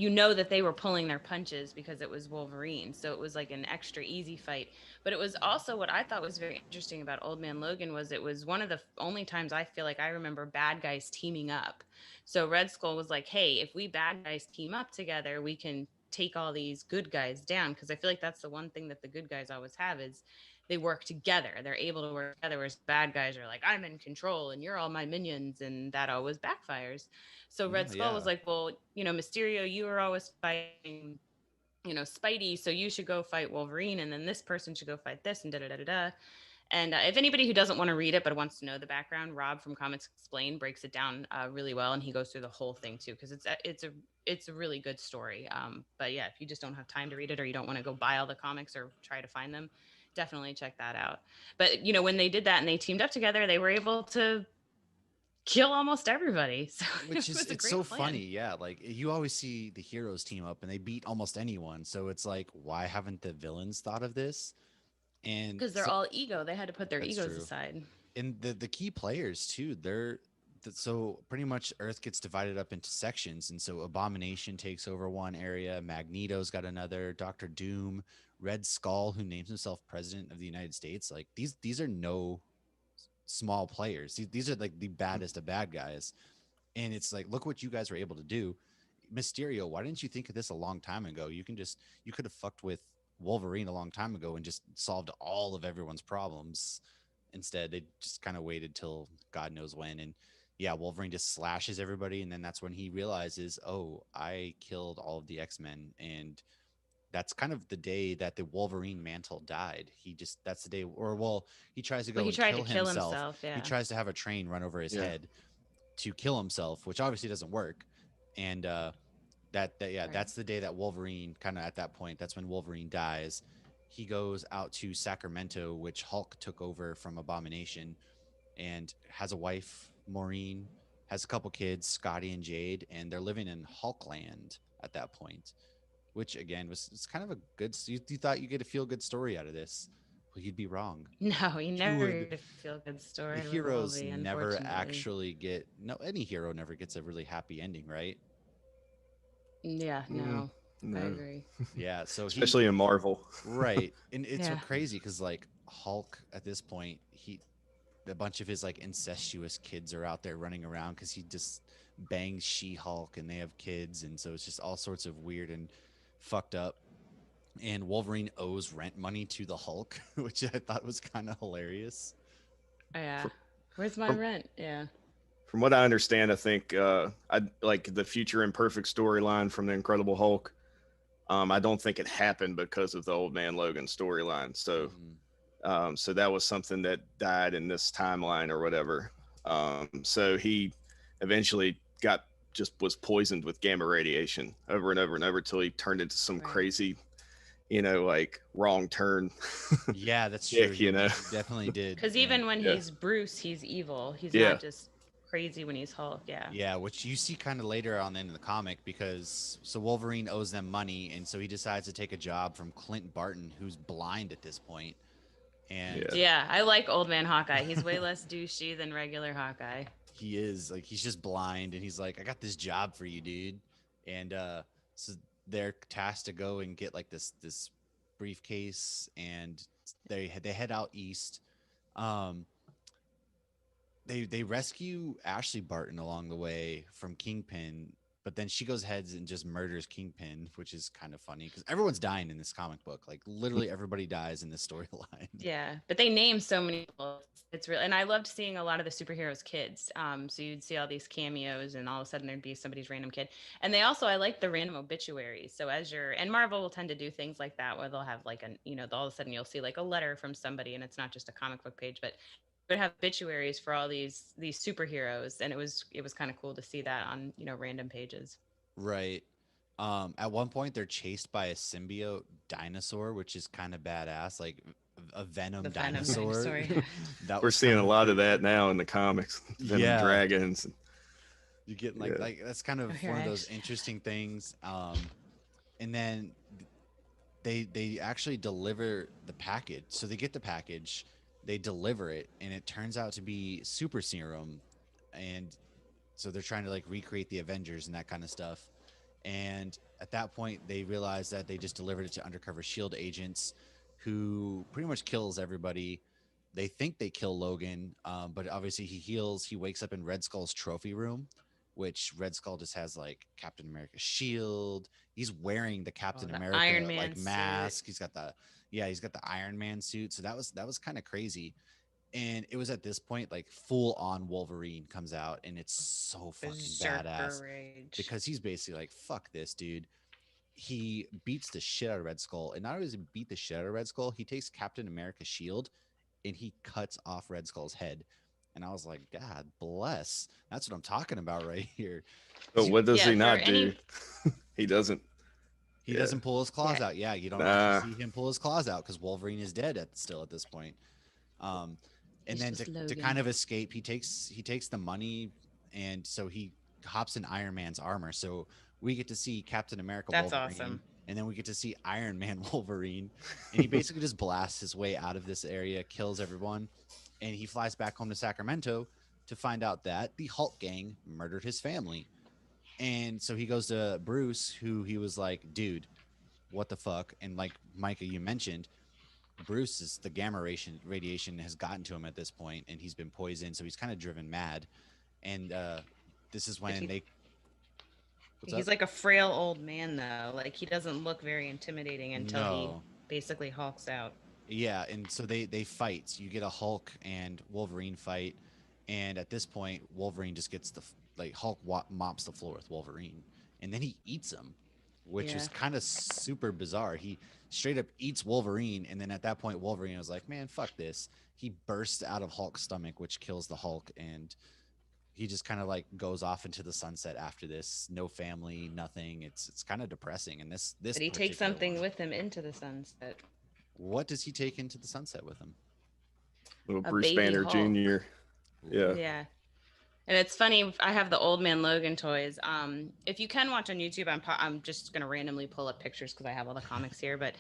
know that they were pulling their punches because it was Wolverine. So it was like an extra easy fight. But it was also what I thought was very interesting about Old Man Logan was it was one of the only times I feel like I remember bad guys teaming up. So Red Skull was like, hey, if we bad guys team up together, we can take all these good guys down, because I feel like that's the one thing that the good guys always have is they work together. They're able to work together, whereas bad guys are like, I'm in control and you're all my minions, and that always backfires. So No, Red Skull was yeah. like, well, Mysterio, you are always fighting, Spidey, so you should go fight Wolverine, and then this person should go fight this, and da da da da da. And if anybody who doesn't want to read it but wants to know the background, Rob from Comics Explained breaks it down really well, and he goes through the whole thing too, because it's a really good story. But yeah, if you just don't have time to read it, or you don't want to go buy all the comics or try to find them, definitely check that out. But when they did that and they teamed up together, they were able to kill almost everybody. So Which it is was a it's great so plan. funny, yeah. Like you always see the heroes team up and they beat almost anyone. So it's like, why haven't the villains thought of this? And Because they're so all ego. They had to put their that's egos true. aside. And the key players too, so pretty much Earth gets divided up into sections, and so Abomination takes over one area, Magneto's got another, Doctor Doom, Red Skull, who names himself president of the United States. Like these are no small players. These are like the baddest of bad guys. And it's like, look what you guys were able to do. Mysterio, why didn't you think of this a long time ago? You could have fucked with Wolverine a long time ago and just solved all of everyone's problems. Instead, they just kind of waited till God knows when. And yeah, Wolverine just slashes everybody. And then that's when he realizes, oh, I killed all of the X-Men. And that's kind of the day that the Wolverine mantle died. That's the day, or well, he tries to Well, go he and tried to kill kill himself. himself. He Yeah. tries to have a train run over his Yeah. head to kill himself, which obviously doesn't work. And yeah, Right. that's the day that Wolverine kind of at that point. That's when Wolverine dies. He goes out to Sacramento, which Hulk took over from Abomination, and has a wife, Maureen, has a couple kids, Scotty and Jade, and they're living in Hulkland at that point. Which again was kind of a good. You thought you get a feel good story out of this. Well, you'd be wrong. No, you You never would get a feel good the story with heroes Wolvie, never unfortunately. actually get no any hero never gets a really happy ending, right? Yeah, Mm, no, I no, agree. Yeah, so he especially in Marvel. right. And it's so Yeah. crazy because like Hulk at this point, he a bunch of his like incestuous kids are out there running around because he just bangs She-Hulk and they have kids, and so it's just all sorts of weird and fucked up. And Wolverine owes rent money to the Hulk, which I thought was kind of hilarious. Yeah. From, Where's my from rent? Yeah. from what I understand, I think I like the future imperfect storyline from the Incredible Hulk. I don't think it happened because of the Old Man Logan storyline. Mhm. So that was something that died in this timeline or whatever. So he eventually got just was poisoned with gamma radiation over and over and over till he turned into some Right. crazy, like wrong turn. Yeah, that's true. Dick, He definitely did. Because And even when yeah, he's Bruce, he's evil. He's yeah, not just crazy when he's Hulk. Yeah. yeah, which you see kind of later on in the comic because so Wolverine owes them money, and so he decides to take a job from Clint Barton, who's blind at this point, and yeah. Yeah, I like Old Man Hawkeye. He's way less douchey than regular Hawkeye. he is like he's just blind, and he's like, I got this job for you, dude, and so they're tasked to go and get like this briefcase, and they head out east. Um, they rescue Ashley Barton along the way from Kingpin, but then she goes ahead and just murders Kingpin, which is kind of funny because everyone's dying in this comic book. Like literally everybody dies in this storyline. Yeah, but they name so many people. It's real, and I loved seeing a lot of the superheroes' kids. So you'd see all these cameos, and all of a sudden there'd be somebody's random kid. And they also, I like the random obituaries. So and Marvel will tend to do things like that, where they'll have like all of a sudden you'll see like a letter from somebody, and it's not just a comic book page, but would have obituaries for all these superheroes, and it was kind of cool to see that on random pages. Right. At one point they're chased by a symbiote dinosaur, which is kind of badass, like a venom The Venom dinosaur. dinosaur. Yeah. That We're was seeing kind a of lot of that now in the comics. Venom yeah. dragons. You get Yeah, like that's kind of Oh, here one of I those actually. interesting things. And then they actually deliver the package. So they get the package, they deliver it, and it turns out to be super serum. And so they're trying to like recreate the Avengers and that kind of stuff. And at that point, they realize that they just delivered it to undercover Shield agents, who pretty much kills everybody. They think they kill Logan, but obviously he heals. He wakes up in Red Skull's trophy room, which Red Skull just has like Captain America's shield. He's wearing the Oh, Captain the America Iron Man like suit. mask. He's got the Iron Man suit. So that was kind of crazy. And it was at this point like full on Wolverine comes out, and it's so fucking Berserker badass rage. because he's basically like, fuck this dude. He beats the shit out of Red Skull, and not only does he beat the shit out of Red Skull, he takes Captain America's shield and he cuts off Red Skull's head. And I was like, God bless. That's what I'm talking about right here. But Because what does Yeah, he for not any do? He doesn't. he Yeah. doesn't pull his claws yeah, out. Yeah, you don't actually Nah. see him pull his claws out because Wolverine is dead still at this point. Um, and it's then just to kind Logan. of escape, he takes the money, and so he hops in Iron Man's armor. So we get to see Captain America That's Wolverine, awesome. and then we get to see Iron Man Wolverine, and he basically just blasts his way out of this area, kills everyone, and he flies back home to Sacramento to find out that the Hulk gang murdered his family. And so he goes to Bruce, who he was like, dude, what the fuck? And like Micah, you mentioned, Bruce is the gamma radiation has gotten to him at this point, and he's been poisoned, so he's kind of driven mad. And this is But when they what's he's up? like a frail old man though. Like he doesn't look very intimidating until he No, basically hulks out. yeah, and so they fight. You get a Hulk and Wolverine fight, and at this point, Wolverine just gets like Hulk mops the floor with Wolverine, and then he eats him, which Yeah. was kind of super bizarre. He straight up eats Wolverine, and then at that point, Wolverine was like, "Man, fuck this." He bursts out of Hulk's stomach, which kills the Hulk, and he just kind of like goes off into the sunset after this. No family, nothing. It's kind of depressing. And this But he takes particular something one, with him into the sunset. what does he take into the sunset with him? Little A Bruce baby Banner Hulk. Jr. Yeah. Ooh. Yeah. And it's funny. I have the Old Man Logan toys. If you can watch on YouTube, I'm just gonna randomly pull up pictures because I have all the comics here. But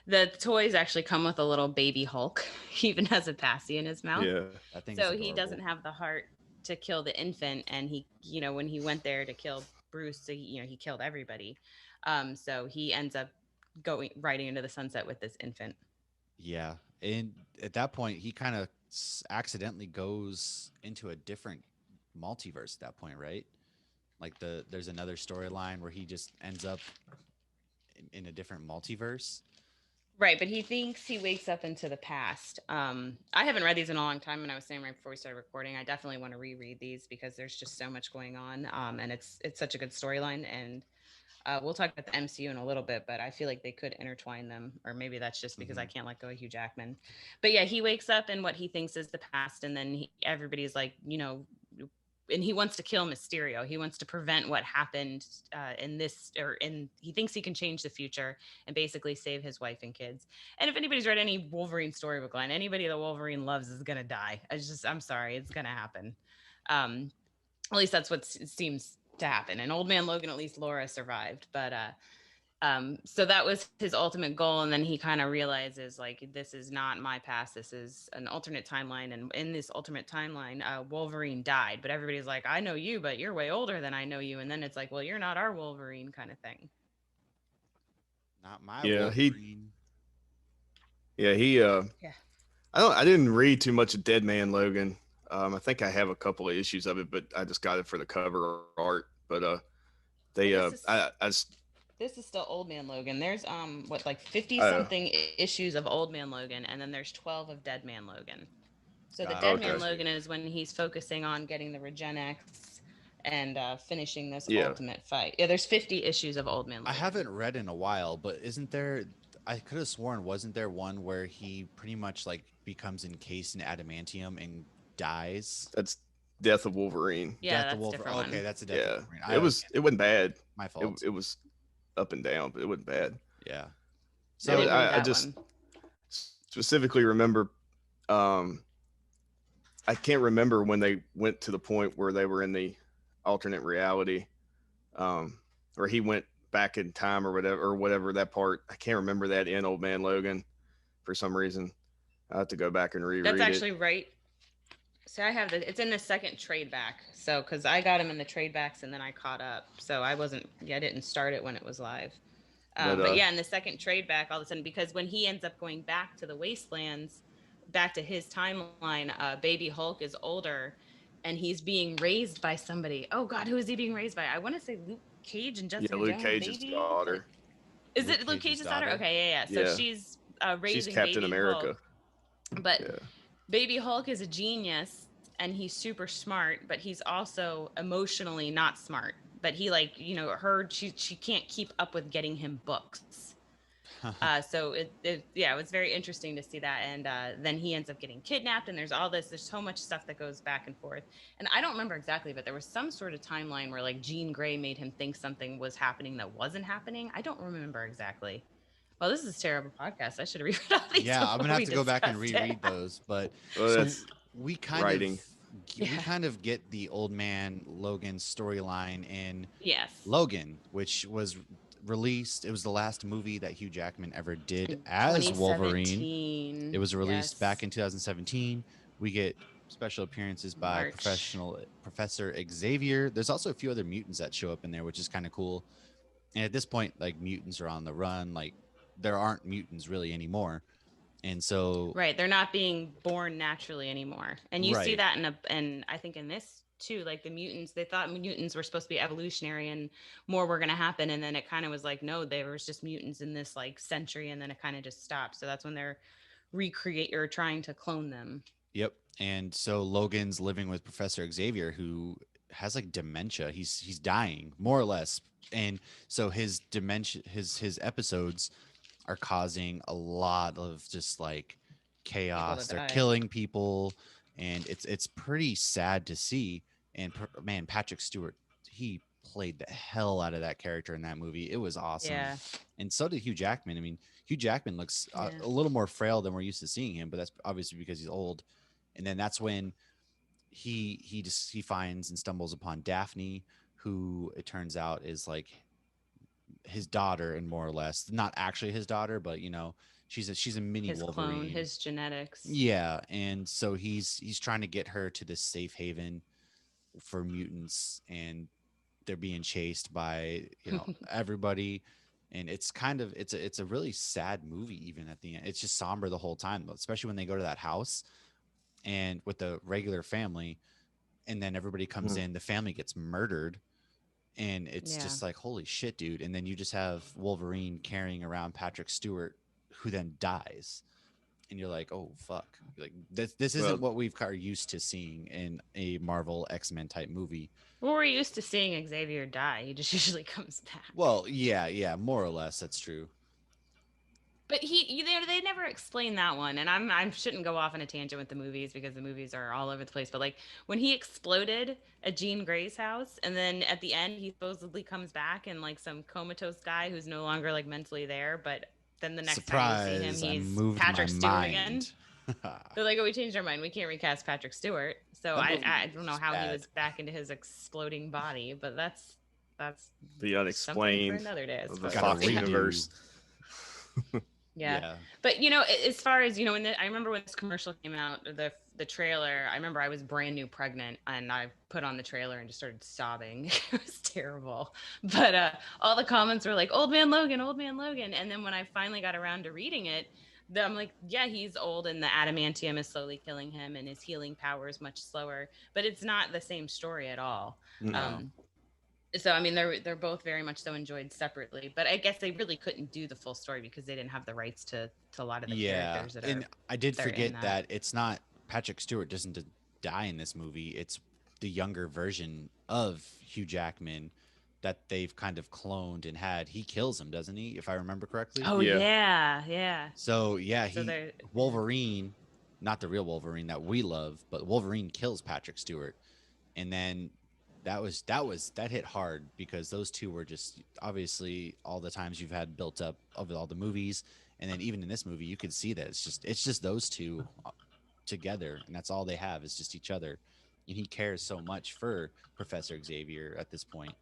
the toys actually come with a little baby Hulk. He even has a passy in his mouth. Yeah. That thing is So he doesn't adorable. have the heart to kill the infant, and he, when he went there to kill Bruce, so he killed everybody. So he ends up going riding into the sunset with this infant. Yeah. And at that point, he kind of accidentally goes into a different multiverse at that point, right? Like there's another storyline where he just ends up in a different multiverse. Right, but he thinks he wakes up into the past. I haven't read these in a long time, and I was saying right before we started recording, I definitely want to reread these because there's just so much going on, and it's such a good storyline. And we'll talk about the MCU in a little bit, but I feel like they could intertwine them, or maybe that's just because I Mm-hmm. can't let go of Hugh Jackman. But yeah, he wakes up in what he thinks is the past, and then everybody's like, and he wants to kill Mysterio. He wants to prevent what happened in this, or in. He thinks he can change the future and basically save his wife and kids. And if anybody's read any Wolverine storybook line, anybody that Wolverine loves is gonna die. I'm sorry, it's gonna happen. Um, at least that's what seems to happen. And Old Man Logan, at least Laura survived, but so that was his ultimate goal. And then he kind of realizes like, this is not my past, this is an alternate timeline, and in this alternate timeline, Wolverine died, but everybody's like, I know you, but you're way older than I know you. And then it's like, well, you're not our Wolverine, kind of thing. Not my Yeah. He. Wolverine. Yeah. He. Yeah. I didn't read too much of Dead Man Logan. I think I have a couple of issues of it, but I just got it for the cover art. But they Well, this is I just this is still Old Man Logan. There's what, like 50 oh something issues of Old Man Logan, and then there's 12 of Dead Man Logan. So the Dead Gotcha. Man okay. Logan is when he's focusing on getting the Regenex and finishing this Yeah. ultimate fight. Yeah, there's 50 issues of Old Man I Logan. haven't read in a while, but isn't there? I could have sworn, wasn't there one where he pretty much like becomes encased in adamantium and dies? That's Death of Wolverine. Yeah, Death of that's a Wolverine. different Okay, one. that's a Death of Yeah. Wolverine. It wasn't bad. My fault. It was up and down, but it wasn't bad. Yeah. I So didn't read I that just one. specifically remember um I can't remember when they went to the point where they were in the alternate reality, or he went back in time or whatever that part. I can't remember that in Old Man Logan for some reason. I have to go back and reread That's it. actually right. So I have it's in the second trade back. So because I got him in the trade backs and then I caught up. So I didn't start it when it was live. But But yeah, in the second trade back, all of a sudden, because when he ends up going back to the wastelands, back to his timeline, Baby Hulk is older, and he's being raised by somebody. Oh God, who is he being raised by? I want to say Luke Cage and Yeah, Jessica Luke Jones, Cage's maybe. daughter. Is Luke it Luke Cage's Cage's daughter? daughter. Okay, yeah, yeah. So Yeah, she's she's raising Captain baby America. Hulk, but Yeah. baby Hulk is a genius and he's super smart, but he's also emotionally not smart. But he like, heard she can't keep up with getting him books. So yeah, it was very interesting to see that. And then he ends up getting kidnapped, and there's so much stuff that goes back and forth. And I don't remember exactly, but there was some sort of timeline where like Jean Grey made him think something was happening that wasn't happening. I don't remember exactly. Well, this is a terrible podcast. I should have reread all these Yeah, I'm before gonna have we to go back and discussed it. reread those. But Well, so that's we kind of writing. we Yeah. kind of get the Old Man Logan storyline in Yes. Logan, which was released. It was the last movie that Hugh Jackman ever did In as Wolverine. It 2017. was released back Yes. in 2017. We get special appearances by March. Professor Xavier. There's also a few other mutants that show up in there, which is kind of cool. And at this point, like mutants are on the run. Like there aren't mutants really anymore. And so, Right. They're not being born naturally anymore. And you see right. that and I think in this too, like the mutants, they thought mutants were supposed to be evolutionary and more were going to happen. And then it kind of was like, no, there was just mutants in this like century. And then it kind of just stopped. So that's when they're recreate or trying to clone them. Yep. And so Logan's living with Professor Xavier, who has like dementia. He's dying more or less. And so his dementia, his episodes are causing a lot of just like People to chaos. They're die. killing people, and it's pretty sad to see. And man, Patrick Stewart, he played the hell out of that character in that movie. It was awesome, Yeah. and so did Hugh Jackman. I mean, Hugh Jackman looks Yeah. a little more frail than we're used to seeing him, but that's obviously because he's old. And then that's when he finds and stumbles upon Daphne, who it turns out is like his daughter, and more or less not actually his daughter, but she's a mini His clone, Wolverine. his genetics. Yeah, and so he's trying to get her to this safe haven for mutants, and they're being chased by everybody. And it's kind of it's a really sad movie. Even at the end, it's just somber the whole time, especially when they go to that house and with the regular family, and then everybody comes Mhm. in, the family gets murdered, and it's Yeah. just like holy shit, dude. And then you just have Wolverine carrying around Patrick Stewart, who then dies, and you're like, oh fuck, like this isn't Well, what we've are used to seeing in a Marvel X-Men type movie. Well, we're used to seeing Xavier die. He just usually comes back. Well, yeah, more or less that's true. But they never explain that one, and I shouldn't go off on a tangent with the movies because the movies are all over the place. But like when he exploded at Jean Grey's house, and then at the end he supposedly comes back and like some comatose guy who's no longer like mentally there, but then the next time we see him, Surprise, I he's moved my Patrick Stewart again. mind. They're like, oh, we changed our mind. We can't recast Patrick Stewart. So That movie I don't know was how he bad. was back into his exploding body, but that's the something for unexplained another day, I of the suppose. Gotta Fox redo. universe. Yeah. Yeah. But as far as I remember when this commercial came out, the trailer. I remember I was brand new pregnant, and I put on the trailer and just started sobbing. It was terrible. But all the comments were like, "Old Man Logan, Old Man Logan," and then when I finally got around to reading it, I'm like, yeah, he's old, and the adamantium is slowly killing him, and his healing power is much slower. But it's not the same story at all. No. So I mean, they're both very much so enjoyed separately, but I guess they really couldn't do the full story because they didn't have the rights to a lot of the Yeah. characters that And are I did they're in forget that. that it's not Patrick Stewart doesn't die in this movie. It's the younger version of Hugh Jackman that they've kind of cloned and had. He kills him, doesn't he? If I remember correctly. Oh Yeah. yeah. So yeah, So they're Wolverine, not the real Wolverine that we love, but Wolverine kills Patrick Stewart, and then that hit hard because those two were just obviously all the times you've had built up of all the movies, and then even in this movie you could see that it's just those two together, and that's all they have is just each other, and he cares so much for Professor Xavier at this point.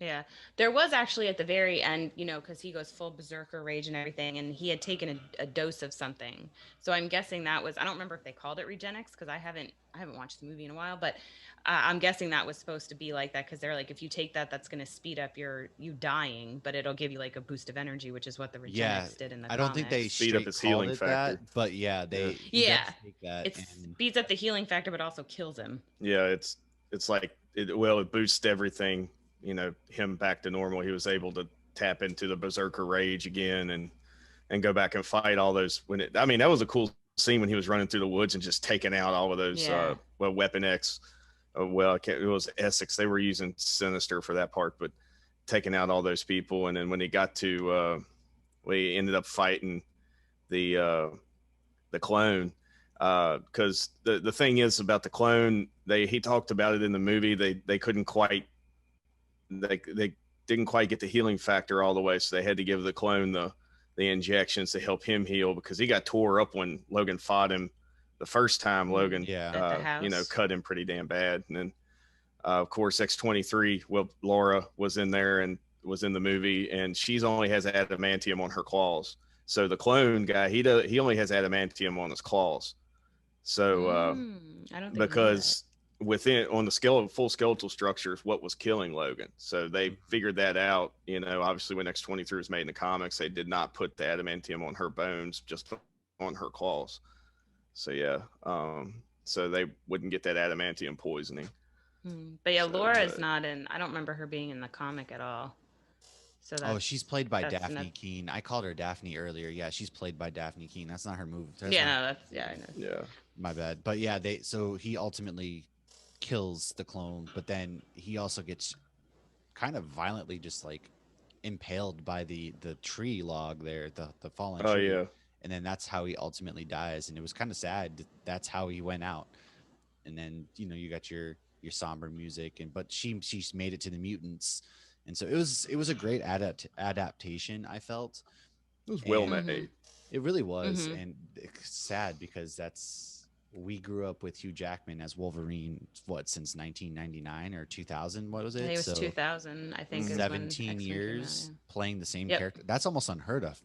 Yeah. There was actually at the very end, because he goes full berserker rage and everything, and he had taken a dose of something. So I'm guessing that was, I don't remember if they called it Regenix because I haven't watched the movie in a while, but I'm guessing that was supposed to be like that because they're like, if you take that, that's going to speed up you dying, but it'll give you like a boost of energy, which is what the Yeah, Regenix did in the I don't think they comics. Speed up straight his called healing it that, factor. but yeah, Yeah. he Yeah. does take that, It and speeds up the healing factor, but also kills him. Yeah, it's like it boosts everything, him back to normal. He was able to tap into the berserker rage again and go back and fight all those I mean, that was a cool scene when he was running through the woods and just taking out all of those Yeah. Weapon X, it was Essex. They were using Sinister for that part, but taking out all those people. And then when he got to we ended up fighting the uh the clone, because the thing is about the clone, he talked about it in the movie. They couldn't quite they didn't quite get the healing factor all the way, so they had to give the clone the injections to help him heal, because he got tore up when Logan fought him the first time. Logan yeah, At the house. cut him pretty damn bad. And then of course X-23, well, Laura was in there and was in the movie, and she's only has adamantium on her claws. So the clone guy, he only has adamantium on his claws. So I don't think I knew that. because within on the scale full skeletal structures, what was killing Logan. So they figured that out. Obviously when X-23 was made in the comics, they did not put the adamantium on her bones, just on her claws. So yeah, so they wouldn't get that adamantium poisoning. But yeah, So, Laura is not in. I don't remember her being in the comic at all. So oh, she's played by that's Daphne Keene. I called her Daphne earlier. Yeah, she's played by Daphne Keene. That's not her movie. Yeah, no, I know. Yeah. My bad. But yeah, so he ultimately kills the clone, but then he also gets kind of violently just like impaled by the tree log there, the fallen Oh tree. yeah. And then that's how he ultimately dies. And it was kind of sad. That's how he went out. And then, you got your somber music, but she's made it to the mutants. And so it was a great adaptation, I felt. It was well And made. it really was. And it's sad because we grew up with Hugh Jackman as Wolverine, since 1999 or 2000? What was it? I think it was 2000. I think is when 17 X-Men years came out, playing the same Yep. character. That's almost unheard of.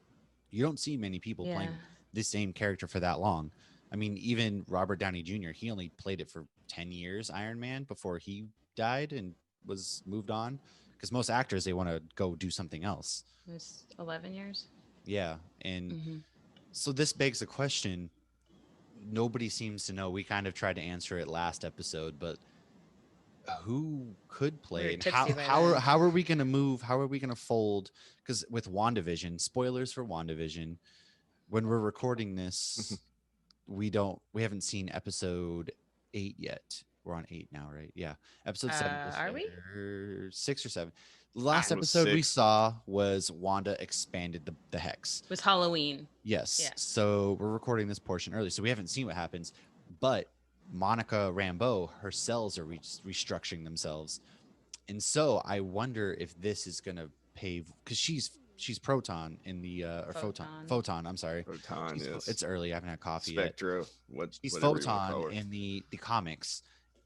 You don't see many people Yeah. playing the same character for that long. I mean, even Robert Downey Jr., he only played it for 10 years, Iron Man, before he died and was moved on. Because most actors, they want to go do something else. It was 11 years. Yeah. And so this begs the question, nobody seems to know. We kind of tried to answer it last episode, but who could play were and tipsy by how then. are we going to move? How are we going to fold? Because with WandaVision, spoilers for WandaVision, when we're recording this, we haven't seen episode 8 yet. We're on 8 now, right? Yeah. Episode 7 was Are we? 6 or 7. The last It was episode we 6. saw was Wanda expanded the hex. It was Halloween. Yes. Yeah. So we're recording this portion early, so we haven't seen what happens. But Monica Rambeau, her cells are restructuring themselves, and so I wonder if this is going to pave, because she's proton in the or photon. I'm sorry, Photon, yes. it's early. I haven't had coffee Spectra, yet. She's whatever you wanna photon call her. in the comics,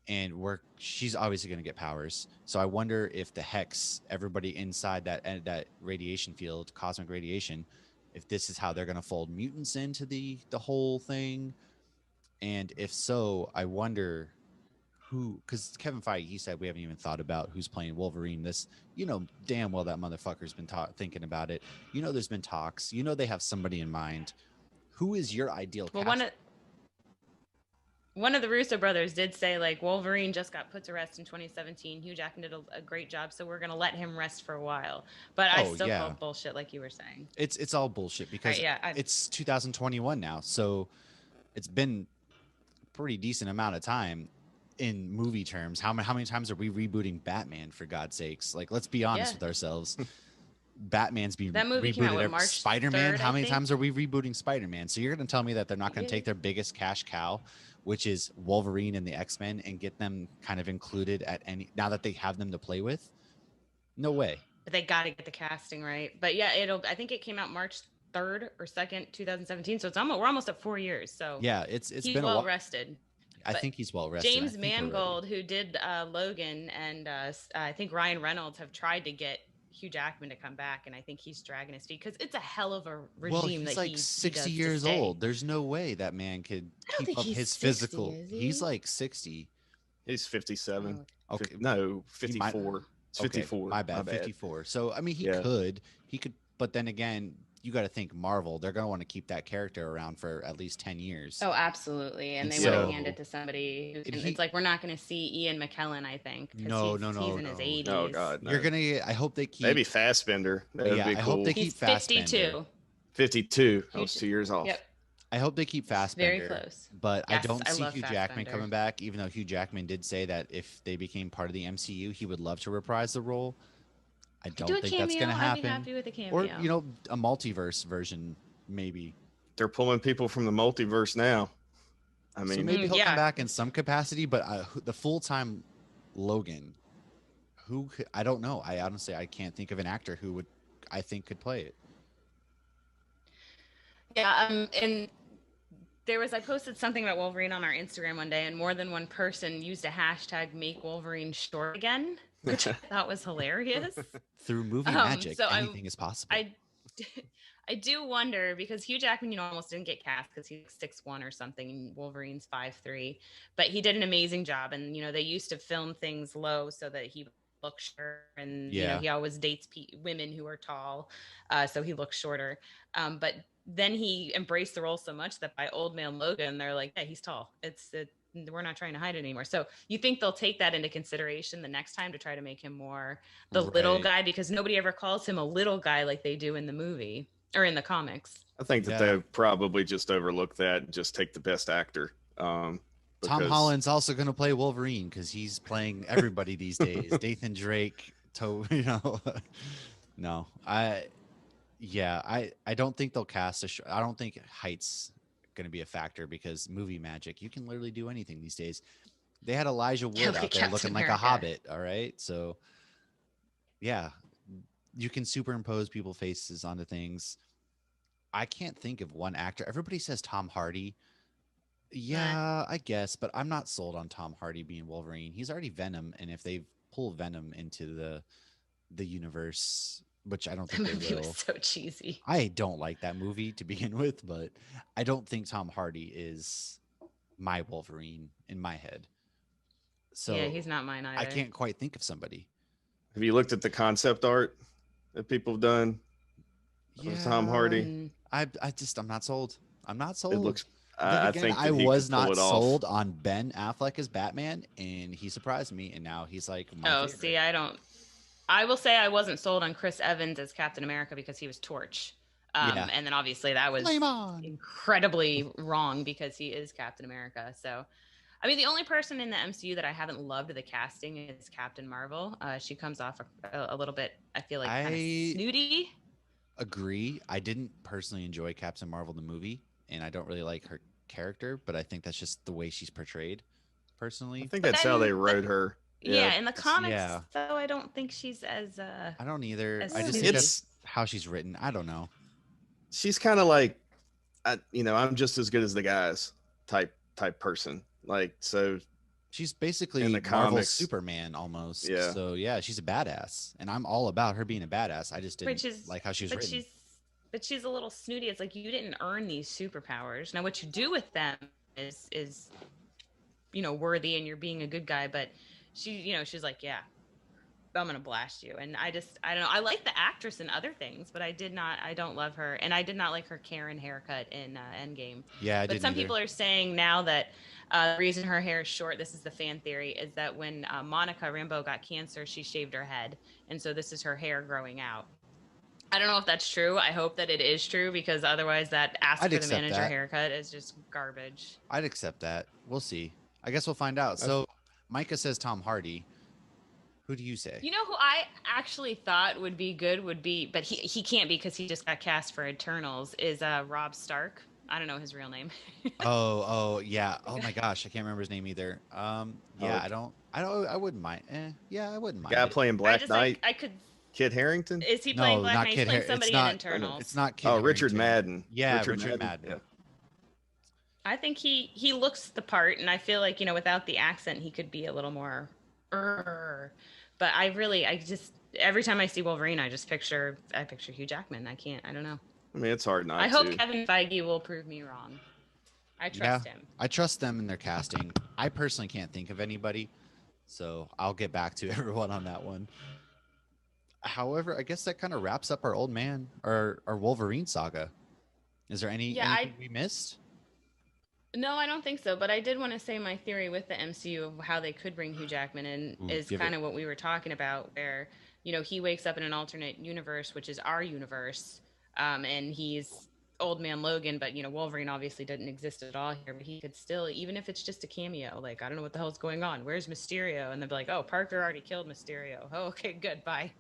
and she's obviously going to get powers. So I wonder if the hex, everybody inside that radiation field, cosmic radiation, if this is how they're going to fold mutants into the whole thing. And if so, I wonder who, because Kevin Feige, he said we haven't even thought about who's playing Wolverine. This, damn well that motherfucker's been thinking about it. There's been talks. They have somebody in mind. Who is your ideal Well, cast? one of the Russo brothers did say, like, Wolverine just got put to rest in 2017. Hugh Jackman did a great job, so we're gonna let him rest for a while. But I still call bullshit, like you were saying. It's all bullshit because it's 2021 now, so it's been a pretty decent amount of time in movie terms. How many times are we rebooting Batman, for God's sakes? Like, let's be honest with ourselves. Batman's being that movie rebooted. came out March Spider-Man. 3rd, how many times are we rebooting Spider-Man? So you're going to tell me that they're not going to take their biggest cash cow, which is Wolverine and the X-Men, and get them kind of included now that they have them to play with? No way. But they got to get the casting right. But yeah, I think it came out March 3rd or 2nd, 2017. So we're almost at 4 years. So yeah, it's he's been well rested. I But think he's well rested. James I think we're ready. Mangold, who did Logan, and I think Ryan Reynolds have tried to get Hugh Jackman to come back, and I think he's dragging his feet because it's a hell of a Well, regime he's that like he 60 does to years stay. old. There's no way that man could I don't keep think up he's his 60, physical. is He's he? like 60. He's 57. Oh, Okay. No, He might- 54. It's Okay, 54. my bad, 54. So I mean, he Yeah. could, but then again, you got to think Marvel. They're gonna want to keep that character around for at least 10 years. Oh, absolutely. And And they want so- to hand it to somebody who And can, he- it's like we're not going to see Ian McKellen, I think. 'cause No, he's, no, he's no, in his no. 80s. Oh God, no. You're gonna. I hope they keep. Maybe Fassbender. That would Yeah, be I cool. hope they keep He's Fassbender. 52. 52. I Huge- was 2 years off. Yep. I hope they keep Fassbender. Very close. But I Yes, don't I see love Hugh Jackman Fassbender. coming back, even though Hugh Jackman did say that if they became part of the MCU, he would love to reprise the role. I don't Do a think cameo. that's going to I'd happen. be happy with a cameo. Or, you know, a multiverse version, maybe. They're pulling people from the multiverse now. I So mean, maybe he'll yeah. come back in some capacity, but the full-time Logan, I don't know. I honestly, I can't think of an actor who I think could play it. Yeah, and I posted something about Wolverine on our Instagram one day, and more than one person used a hashtag make Wolverine short again, which I thought was hilarious. Through movie magic, so anything is possible. I do wonder because Hugh Jackman, you know, almost didn't get cast because he's 6'1" or something, and Wolverine's 5'3", but he did an amazing job. And you know, they used to film things low so that he looked shorter, and you know, Yeah. he always dates women who are tall, so he looks shorter. But then he embraced the role so much that by Old Man Logan, they're like, yeah, he's tall. We're not trying to hide it anymore. So you think they'll take that into consideration the next time to try to make him more the little Right. guy, because nobody ever calls him a little guy like they do in the movie or in the comics. I think that Yeah. they probably just overlook that and just take the best actor. Tom because- Holland's also going to play Wolverine because he's playing everybody these days. Nathan Drake, you know. No, I don't think they'll cast I don't think height's going to be a factor because movie magic, you can literally do anything these days. They had Elijah Wood look out at there Captain looking like a America. hobbit. All right. So yeah, you can superimpose people's faces onto things. I can't think of one actor. Everybody says Tom Hardy. Yeah, I guess, but I'm not sold on Tom Hardy being Wolverine. He's already Venom, and if they pull Venom into the universe, which I don't The think movie they will. was so cheesy. I don't like that movie to begin with, but I don't think Tom Hardy is my Wolverine in my head. So Yeah, he's not mine either. I can't quite think of somebody. Have you looked at the concept art that people have done? With Tom Hardy? Um, I'm not sold. I'm not sold. It looks. Then I again, think that I he was could pull not it off. sold on Ben Affleck as Batman, and he surprised me, and now he's like my Oh, favorite. see, I will say I wasn't sold on Chris Evans as Captain America because he was Torch. Yeah. And then obviously that was Flame on. incredibly wrong because he is Captain America. So, I mean, the only person in the MCU that I haven't loved the casting is Captain Marvel. She comes off a little bit, I feel like, kind of snooty. Agree. I didn't personally enjoy Captain Marvel the movie, and I don't really like her character, but I think that's just the way she's portrayed personally. I think But that's how they then- wrote her. Yeah, in the comics, yeah. though, I don't think she's as I don't either. As I just snooty. think that's how she's written. I don't know. She's kind of like, I'm just as good as the guys type person. Like, so She's basically In the Marvel's comics. Superman almost. Yeah. So yeah, she's a badass, and I'm all about her being a badass. I just didn't Which is- like how she was but written. she's a little snooty. It's like you didn't earn these superpowers. Now what you do with them is worthy, and you're being a good guy. But she's like, yeah, I'm gonna blast you. And I don't know. I like the actress in other things, but I don't love her, and I did not like her Karen haircut in Endgame. Yeah, I But didn't some either. people are saying now that the reason her hair is short, this is the fan theory, is that when Monica Rambeau got cancer, she shaved her head. And so this is her hair growing out. I don't know if that's true. I hope that it is true, because otherwise that ask I'd for the accept manager that. haircut is just garbage. I'd accept that. We'll see. I guess we'll find out. So Micah says Tom Hardy. Who do you say? You know who I actually thought would be good but he can't because he just got cast for Eternals, is Rob Stark. I don't know his real name. Oh, yeah. Oh my gosh, I can't remember his name either. Yeah, Oh. I wouldn't mind. Yeah, I wouldn't mind. guy it. playing I Black just Knight, I could. Kit Harrington. Is he No, playing Black not Knight? He's Kid playing Har- somebody it's not- in Eternals. It's not Kid Oh, Richard Harington. Madden. Yeah, Richard Madden. Yeah. I think he looks the part, and I feel like, without the accent, he could be a little more. But I just every time I see Wolverine, I picture Hugh Jackman. I don't know. I mean, it's hard I not hope to. Kevin Feige will prove me wrong. I Yeah, trust him. I trust them in their casting. I personally can't think of anybody, so I'll get back to everyone on that one. However, I guess that kind of wraps up our Old Man or our Wolverine saga. Is there Yeah, anything we missed? no, I don't think so. But I did want to say my theory with the MCU of how they could bring Hugh Jackman in Ooh, is give it. kind of what we were talking about, where he wakes up in an alternate universe, which is our universe, and he's Old Man Logan. But Wolverine obviously didn't exist at all here. But he could still, even if it's just a cameo, like I don't know what the hell's going on. Where's Mysterio? And they'll be like, oh, Parker already killed Mysterio. Oh, okay, good, bye.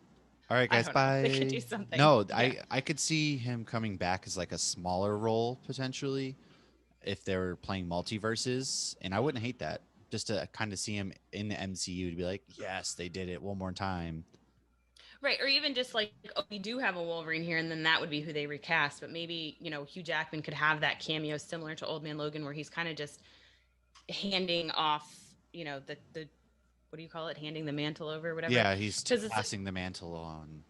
All right, I guys, don't know. They could do bye. something. No, Yeah. I could see him coming back as like a smaller role potentially if they were playing multiverses, and I wouldn't hate that. Just to kind of see him in the MCU to be like, yes, they did it one more time. Right, or even just like, oh, we do have a Wolverine here, and then that would be who they recast. But maybe Hugh Jackman could have that cameo similar to Old Man Logan, where he's kind of just handing off, the what do you call it, handing the mantle over, or whatever. Yeah, he's Because it's passing the mantle on.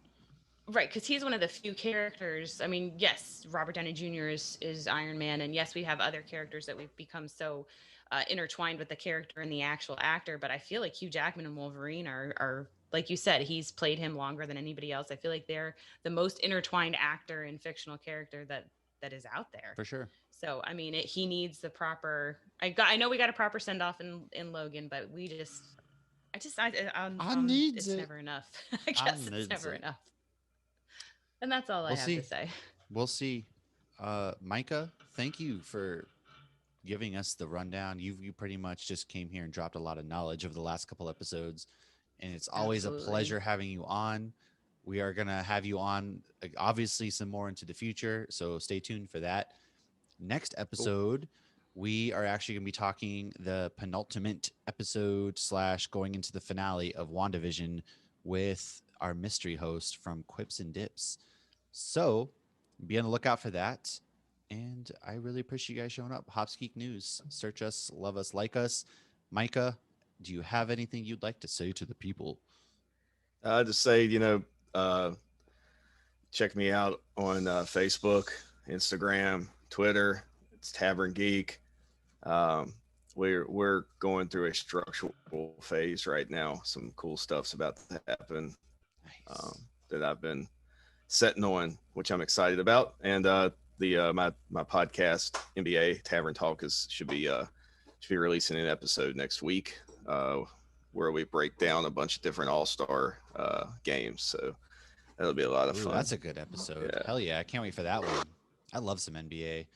right, because he's one of the few characters. I mean, yes, Robert Downey Jr. is Iron Man, and yes, we have other characters that we've become so intertwined with the character and the actual actor. But I feel like Hugh Jackman and Wolverine are like you said, he's played him longer than anybody else. I feel like they're the most intertwined actor and fictional character that is out there. For sure. So I mean, he needs the proper. I know we got a proper send off in Logan, but needs it's it. never enough. I guess it's never enough. And that's all I have to say. We'll see. Micah, thank you for giving us the rundown. You pretty much just came here and dropped a lot of knowledge over the last couple episodes, and it's always a pleasure having you on. We are going to have you on, obviously, some more into the future, so stay tuned for that. Next episode, we are actually going to be talking the penultimate episode / going into the finale of WandaVision with our mystery host from Quips and Dips. So be on the lookout for that. And I really appreciate you guys showing up. Hops Geek News. Search us, love us, like us. Micah, do you have anything you'd like to say to the people? Just say, check me out on Facebook, Instagram, Twitter. It's Tavern Geek. We're going through a structural phase right now. Some cool stuff's about to happen. Nice. That I've been setting on, which I'm excited about. And my podcast NBA Tavern Talk should be releasing an episode next week where we break down a bunch of different all-star games. So that'll be a lot of fun. That's a good episode. Yeah. Hell yeah, I can't wait for that one. I love some NBA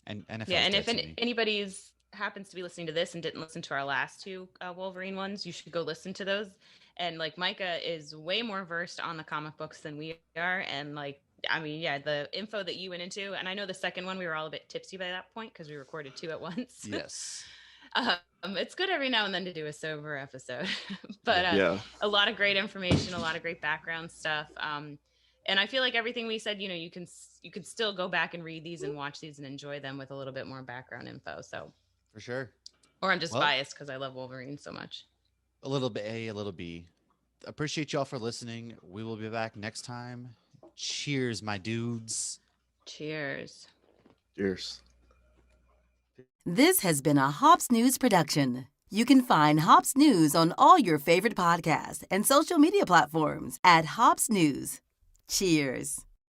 and NFL. Yeah, and if anybody's happens to be listening to this and didn't listen to our last two Wolverine ones, you should go listen to those. And like Micah is way more versed on the comic books than we are, and the info that you went into, and I know the second one we were all a bit tipsy by that point because we recorded two at once. Yes. It's good every now and then to do a sober episode, but a lot of great information, a lot of great background stuff. And I feel like everything we said, you can still go back and read these and watch these and enjoy them with a little bit more background info. So for sure. Or I'm just biased because I love Wolverine so much. A little bit A, a little B. Appreciate y'all for listening. We will be back next time. Cheers, my dudes. Cheers. Cheers. This has been a Hops News production. You can find Hops News on all your favorite podcasts and social media platforms at Hops News. Cheers.